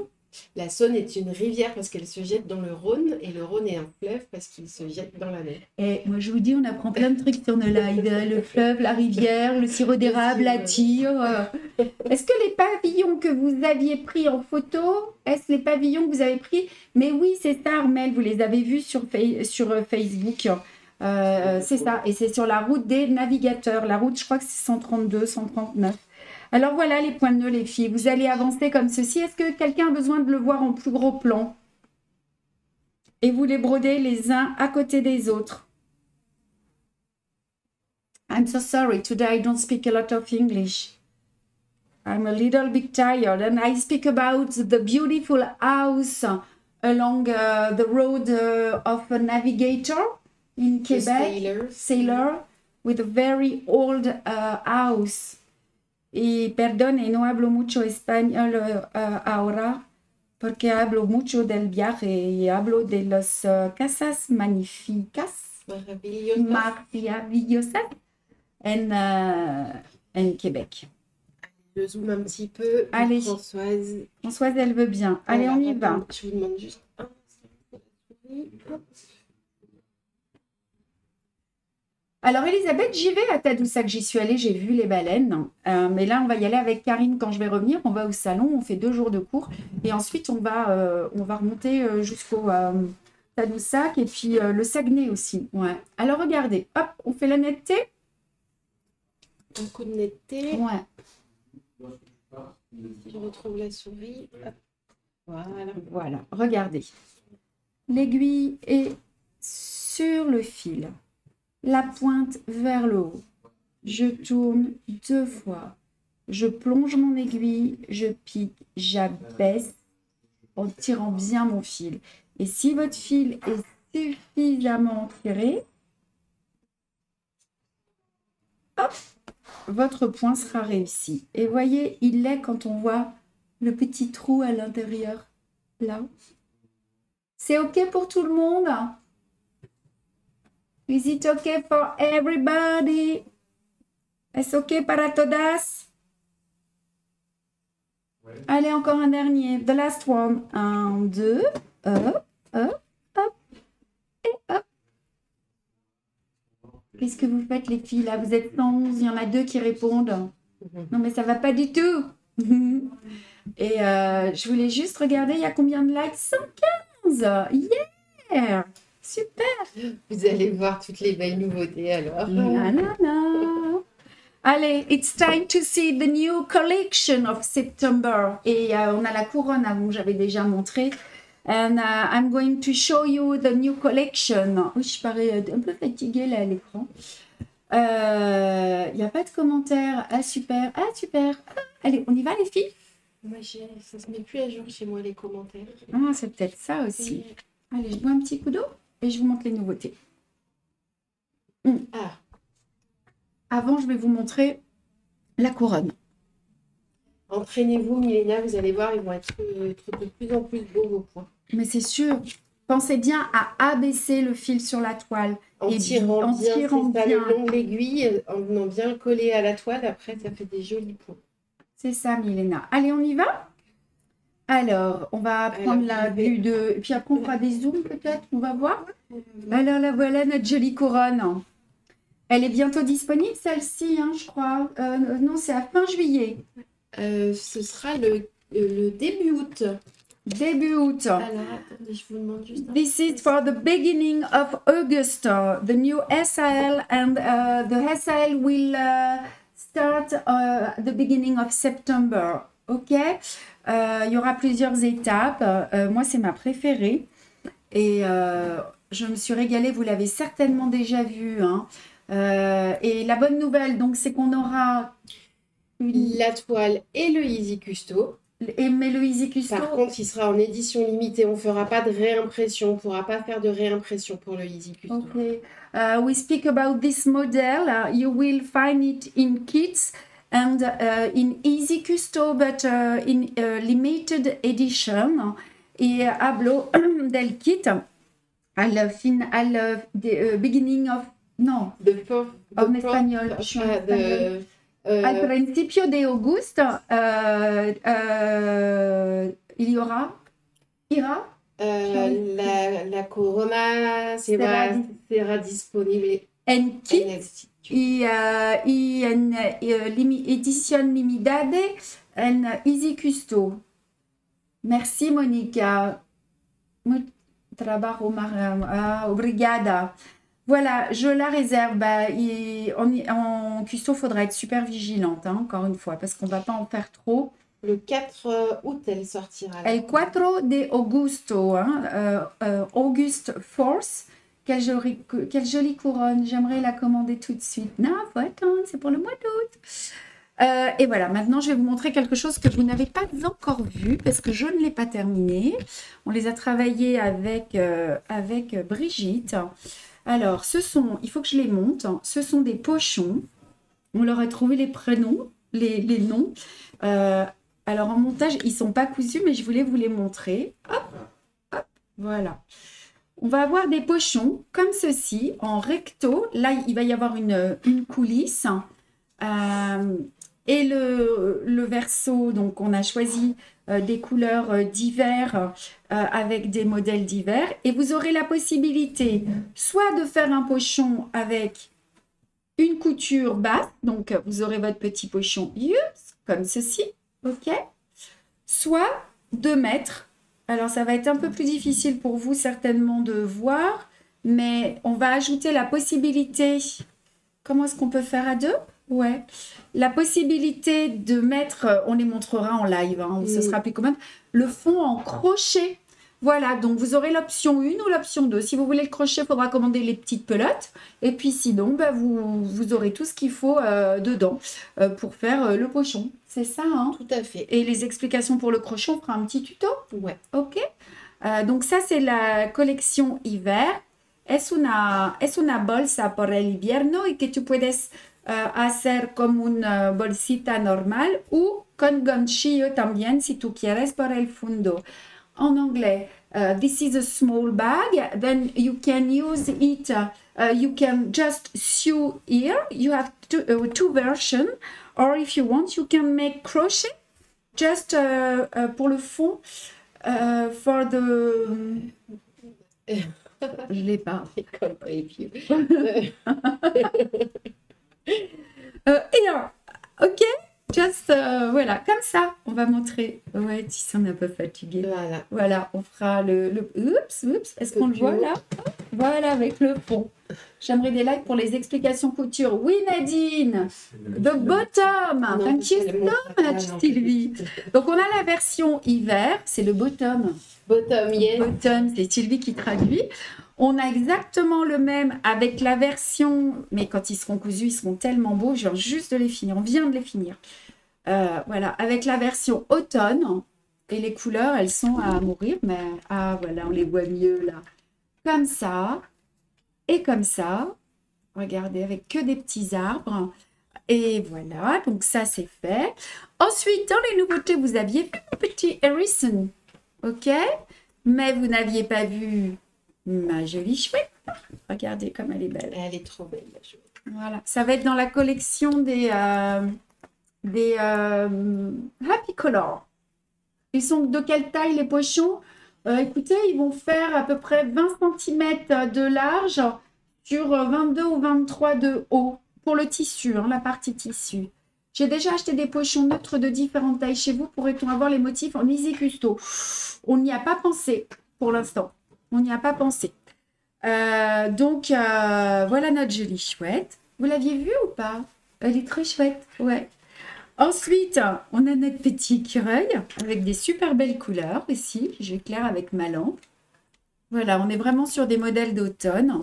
La Saône est une rivière parce qu'elle se jette dans le Rhône et le Rhône est un fleuve parce qu'il se jette dans la mer. Et moi, je vous dis, on apprend plein de trucs sur nos lives. Le fleuve, la rivière, le sirop d'érable, la tire. Est-ce que les pavillons que vous aviez pris en photo, est-ce les pavillons que vous avez pris? Mais oui, c'est ça, Armel, vous les avez vus sur Facebook. C'est ça. Et c'est sur la route des navigateurs. La route, je crois que c'est 132, 139. Alors voilà les points de nœud, les filles. Vous allez avancer comme ceci. Est-ce que quelqu'un a besoin de le voir en plus gros plan? Et vous les brodez les uns à côté des autres. I'm so sorry. Today I don't speak a lot of English. I'm a little bit tired, and I speak about the beautiful house along the road of a navigator in The Quebec, sailor, with a very old house. Y perdone, no hablo mucho español ahora, porque hablo mucho del viaje y hablo de las casas magníficas, maravillosas en Québec. Je zoome un petit peu. Allez. Françoise. Françoise, elle veut bien. Allez, on y va. Je vous demande juste un instant. Alors, Elisabeth, j'y vais à Tadoussac. J'y suis allée, j'ai vu les baleines. Mais là, on va y aller avec Karine quand je vais revenir. On va au salon, on fait 2 jours de cours. Et ensuite, on va remonter jusqu'au Tadoussac et puis le Saguenay aussi. Ouais. Alors, regardez. Hop, on fait la netteté. Un coup de netteté. Ouais. Je retrouve la souris. Hop. Voilà. Voilà, regardez. L'aiguille est sur le fil. La pointe vers le haut. Je tourne 2 fois. Je plonge mon aiguille, je pique, j'abaisse en tirant bien mon fil. Et si votre fil est suffisamment tiré, hop, votre point sera réussi. Et voyez, il l'est quand on voit le petit trou à l'intérieur, là. C'est OK pour tout le monde? Is it okay for everybody? Est-ce OK para todas? Ouais. Allez, encore un dernier. The last one. 1, 2, hop, hop, hop, et hop. Qu'est-ce que vous faites, les filles, là? Vous êtes 111, il y en a 2 qui répondent. Non, mais ça va pas du tout. Et je voulais juste regarder, il y a combien de likes? 115. Yeah! Super! Vous allez voir toutes les belles nouveautés alors. Allez, it's time to see the new collection of September. Et on a la couronne avant que j'avais déjà montré. And I'm going to show you the new collection. Oui, je parais un peu fatiguée là à l'écran. Il n'y a pas de commentaires. Ah, super. Ah, super. Ah, allez, on y va les filles? Moi, ça se met plus à jour chez moi les commentaires. Ah, c'est peut-être ça aussi. Allez, je bois un petit coup d'eau. Et je vous montre les nouveautés. Ah. Avant, je vais vous montrer la couronne. Entraînez-vous, Milena, vous allez voir, ils vont être de plus en plus beaux vos points. Mais c'est sûr. Pensez bien à abaisser le fil sur la toile. En tirant bien le long de l'aiguille, en venant bien coller à la toile. Après, ça fait des jolis points. C'est ça, Milena. Allez, on y va? Alors, on va prendre la vue de... Et puis après, on fera des zooms peut-être, on va voir. Alors, la voilà, notre jolie couronne. Elle est bientôt disponible, celle-ci, hein, je crois. Non, c'est à fin juillet. Ce sera le début août. Début août. Alors, attendez, je vous demande juste... This is for the beginning of August. The new SAL and the SAL will start the beginning of September. OK? Il y aura plusieurs étapes. Moi, c'est ma préférée. Et je me suis régalée. Vous l'avez certainement déjà vu. Hein. Et la bonne nouvelle, donc, c'est qu'on aura... la toile et le Easy Custo. Mais le Easy Custo... Par contre, il sera en édition limitée. On ne fera pas de réimpression. On ne pourra pas faire de réimpression pour le Easy Custo. OK. We speak about this model. You will find it in kits. And in Easy Custo, but in limited edition. Et hablo del kit al beginning of... Non, en espagnol. Al principio de agosto, il y aura... La Corona sera disponible en kit. Y en edición limitada en Easy Custo. Merci Monica. Trabajo obrigada. Voilà, je la réserve. En custo, il faudra être super vigilante, hein, encore une fois, parce qu'on ne va pas en faire trop. Le 4 août, elle sortira. El 4 de agosto, hein, August 4th. Quelle jolie couronne. J'aimerais la commander tout de suite. Non, faut attendre, c'est pour le mois d'août. Et voilà, maintenant je vais vous montrer quelque chose que vous n'avez pas encore vu parce que je ne l'ai pas terminé. On les a travaillés avec Brigitte. Alors, il faut que je les monte. Ce sont des pochons. On leur a trouvé les prénoms, les noms. Alors en montage, ils ne sont pas cousus, mais je voulais vous les montrer. Hop, hop, voilà. On va avoir des pochons comme ceci, en recto. Là, il va y avoir une coulisse. Et le verso, donc on a choisi des couleurs d'hiver avec des modèles d'hiver. Et vous aurez la possibilité soit de faire un pochon avec une couture basse, donc vous aurez votre petit pochon comme ceci, ok? Soit de mettre, alors ça va être un peu plus difficile pour vous certainement de voir, mais on va ajouter la possibilité, comment est-ce qu'on peut faire à deux? Ouais, la possibilité de mettre, on les montrera en live, hein, ce sera plus commode, le fond en crochet. Voilà, donc vous aurez l'option 1 ou l'option 2. Si vous voulez le crochet, il faudra commander les petites pelotes. Et puis sinon, bah, vous aurez tout ce qu'il faut dedans pour faire le pochon. C'est ça, hein? Tout à fait. Et les explications pour le crochet, on fera un petit tuto. Ouais. Ok. Donc ça, c'est la collection hiver. Es una bolsa por el invierno y que tu puedes hacer como una bolsita normal ou con ganchillo también si tú quieres por el fondo. En anglais, this is a small bag, then you can use it, you can just sew here, you have two versions, or if you want, you can make crochet, just pour le fond, for the... Je l'ai pas. Here, ok? Just, voilà, comme ça, on va montrer. Ouais, Tissan est un peu fatigué. Voilà. Voilà, on fera oups, est-ce qu'on le voit là? Voilà, avec le fond. J'aimerais des likes pour les explications couture. Oui, Nadine, the bottom. Thank you so much, Sylvie. Donc, on a la version hiver, c'est le bottom. Bottom, yes. Bottom, c'est Sylvie qui traduit. On a exactement le même avec la version, mais quand ils seront cousus, ils seront tellement beaux. Je viens juste de les finir, on vient de les finir. Voilà, avec la version automne, et les couleurs, elles sont à mourir, mais voilà, on les voit mieux là. Comme ça, et comme ça. Regardez, avec que des petits arbres. Et voilà, donc ça c'est fait. Ensuite, dans les nouveautés, vous aviez vu mon petit Harrison, ok? Mais vous n'aviez pas vu ma jolie chouette. Regardez comme elle est belle. Elle est trop belle, la chouette. Voilà, ça va être dans la collection des Happy Color. Ils sont de quelle taille les pochons? Écoutez, ils vont faire à peu près 20 cm de large sur 22 ou 23 de haut pour le tissu, hein, la partie tissu. J'ai déjà acheté des pochons neutres de différentes tailles chez vous. Pourrait-on avoir les motifs en Easy Custo? On n'y a pas pensé pour l'instant. On n'y a pas pensé. Donc, voilà notre jolie chouette. Vous l'aviez vue ou pas? Elle est très chouette, ouais. Ensuite, on a notre petit écureuil avec des super belles couleurs ici. J'éclaire avec ma lampe. Voilà, on est vraiment sur des modèles d'automne.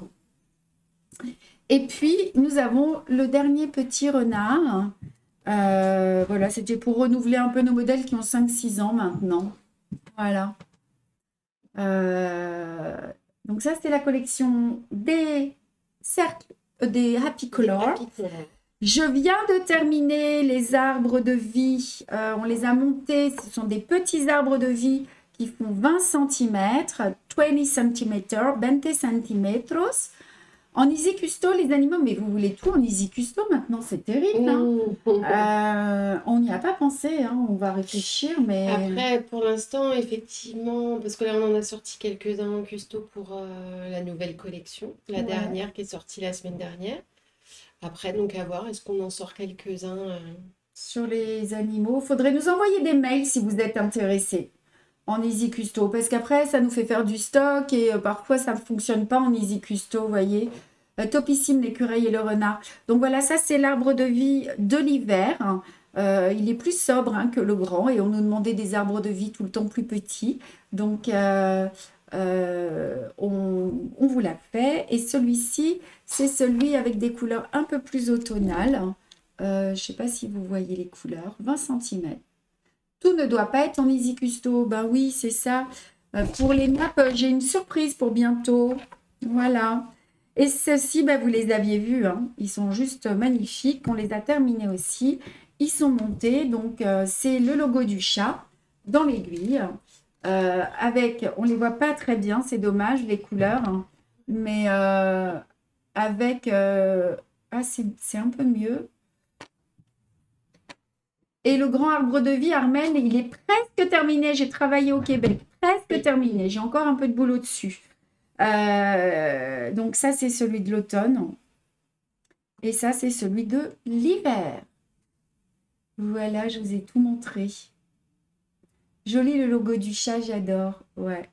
Et puis, nous avons le dernier petit renard. Voilà, c'était pour renouveler un peu nos modèles qui ont 5-6 ans maintenant. Voilà. Donc ça, c'était la collection des cercles, des Happy Color. Happy Color. Je viens de terminer les arbres de vie. On les a montés. Ce sont des petits arbres de vie qui font 20 cm, 20 cm, 20 centímetros. En Easy Custo, les animaux, mais vous voulez tout en Easy Custo maintenant, c'est terrible. Hein. On n'y a pas pensé, hein. On va réfléchir, mais... Après, pour l'instant, effectivement, parce que là, on en a sorti quelques-uns en Custo pour la nouvelle collection, la dernière qui est sortie la semaine dernière. Après, donc à voir, est-ce qu'on en sort quelques-uns sur les animaux? Il faudrait nous envoyer des mails si vous êtes intéressés en Easy Custo, parce qu'après, ça nous fait faire du stock et parfois, ça ne fonctionne pas en Easy Custo, vous voyez. Topissime, l'écureuil et le renard. Donc voilà, ça, c'est l'arbre de vie de l'hiver. Il est plus sobre hein, que le grand et on nous demandait des arbres de vie tout le temps plus petits. Donc, on vous l'a fait. Et celui-ci, c'est celui avec des couleurs un peu plus automnales. Je ne sais pas si vous voyez les couleurs. 20 cm. Tout ne doit pas être en Easy Custo. Ben oui, c'est ça. Pour les nappes, j'ai une surprise pour bientôt. Voilà. Et ceux-ci, ben, vous les aviez vus. Hein. Ils sont juste magnifiques. On les a terminés aussi. Ils sont montés. Donc, c'est le logo du chat dans l'aiguille. Avec, on ne les voit pas très bien. C'est dommage, les couleurs. Hein. Mais avec... c'est un peu mieux. Et le grand arbre de vie, Armel, il est presque terminé. J'ai travaillé au Québec, presque terminé. J'ai encore un peu de boulot dessus. Donc ça, c'est celui de l'automne. Et ça, c'est celui de l'hiver. Voilà, je vous ai tout montré. Joli le logo du chat, j'adore. Ouais.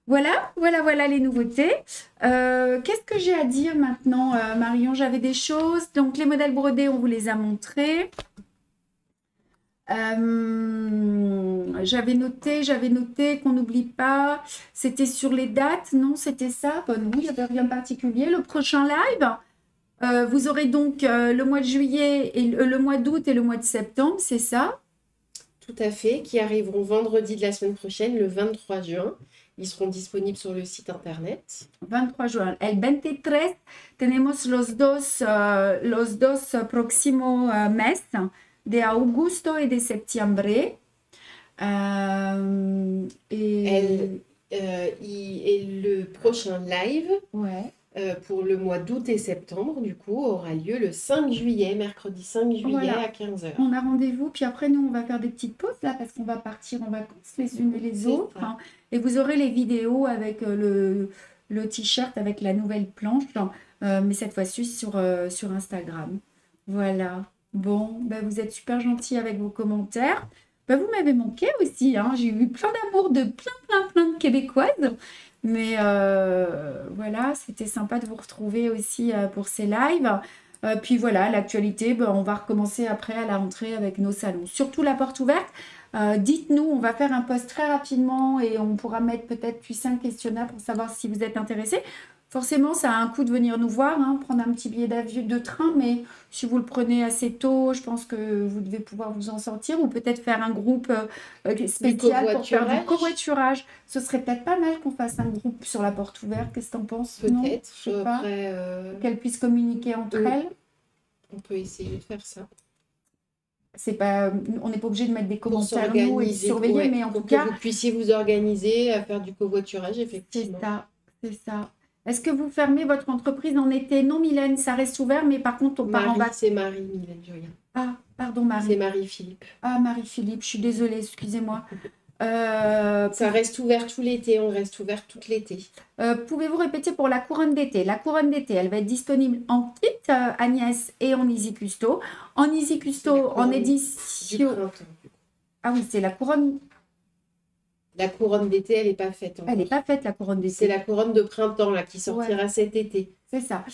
Voilà les nouveautés. Qu'est-ce que j'ai à dire maintenant, Marion? J'avais des choses. Donc, les modèles brodés, on vous les a montrés. J'avais noté qu'on n'oublie pas. C'était sur les dates, non? C'était ça? Non, il n'y avait rien de particulier. Le prochain live, vous aurez donc le mois de juillet, et le mois d'août et le mois de septembre, c'est ça? Tout à fait, qui arriveront vendredi de la semaine prochaine, le 23 juin. Ils seront disponibles sur le site internet. 23 juin. El 23 tenemos los dos próximos mes de agosto et de septiembre. Et le prochain live Ouais. pour le mois d'août et septembre, du coup, aura lieu le 5 juillet, mercredi 5 juillet Voilà. à 15 h. On a rendez-vous, puis après, nous, on va faire des petites pauses là parce qu'on va partir en vacances les unes et les C'est autres. ça. Hein. Et vous aurez les vidéos avec le t-shirt avec la nouvelle planche, mais cette fois-ci sur Instagram. Voilà. Bon, ben, vous êtes super gentils avec vos commentaires. Ben, vous m'avez manqué aussi. Hein. J'ai eu plein d'amour de plein de Québécoises. Mais voilà, c'était sympa de vous retrouver aussi pour ces lives. Puis voilà, l'actualité, ben, on va recommencer après à la rentrée avec nos salons. Surtout la porte ouverte. Dites-nous, on va faire un post très rapidement et on pourra mettre peut-être 5 questionnaires pour savoir si vous êtes intéressés. Forcément, ça a un coût de venir nous voir, hein, prendre un petit billet d'avion de train, mais si vous le prenez assez tôt, je pense que vous devez pouvoir vous en sortir ou peut-être faire un groupe spécial pour faire du covoiturage. Ce serait peut-être pas mal qu'on fasse un groupe sur la porte ouverte. Qu'est-ce que tu en penses? Non, Peut-être. je sais pas. Après, Qu'elles puissent communiquer entre elles. on peut essayer de faire ça. C'est pas, on n'est pas obligé de mettre des Pour commentaires nous et de s'organiser, surveiller, ouais, mais en tout pour que cas, vous puissiez vous organiser à faire du covoiturage, c'est effectivement. ça, c'est ça. Est-ce que vous fermez votre entreprise en été? Non, Mylène, ça reste ouvert, mais par contre, on part en vacances. C'est Marie, Mylène Julien. Ah, pardon, Marie. C'est Marie-Philippe. Ah, Marie-Philippe, je suis désolée, excusez-moi. Ça reste ouvert tout l'été, on reste ouvert tout l'été. Pouvez-vous répéter pour la couronne d'été? La couronne d'été, elle va être disponible en kit Agnès et en Easy Custo. En Easy Custo, en édition. Du printemps. Ah oui, c'est la couronne. La couronne d'été, elle n'est pas faite encore. Elle n'est pas faite, la couronne d'été. C'est la couronne de printemps là, qui sortira cet été. C'est ça.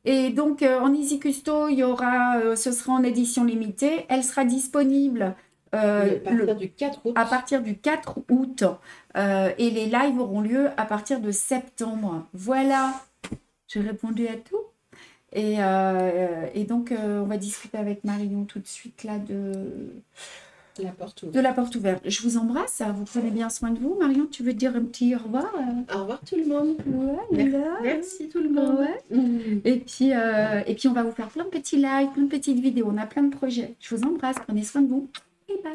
Et donc, en Easy Custo, il y aura, ce sera en édition limitée. Elle sera disponible à partir du 4 août. Et les lives auront lieu à partir de septembre. Voilà, j'ai répondu à tout. Et donc, on va discuter avec Marion tout de suite là de la porte ouverte. Je vous embrasse. Vous prenez bien soin de vous. Marion, tu veux dire un petit au revoir? Au revoir tout le monde. Ouais, Merci tout le monde. Ouais. Et puis, on va vous faire plein de petits lives, plein de petites vidéos. On a plein de projets. Je vous embrasse. Prenez soin de vous. Et bye.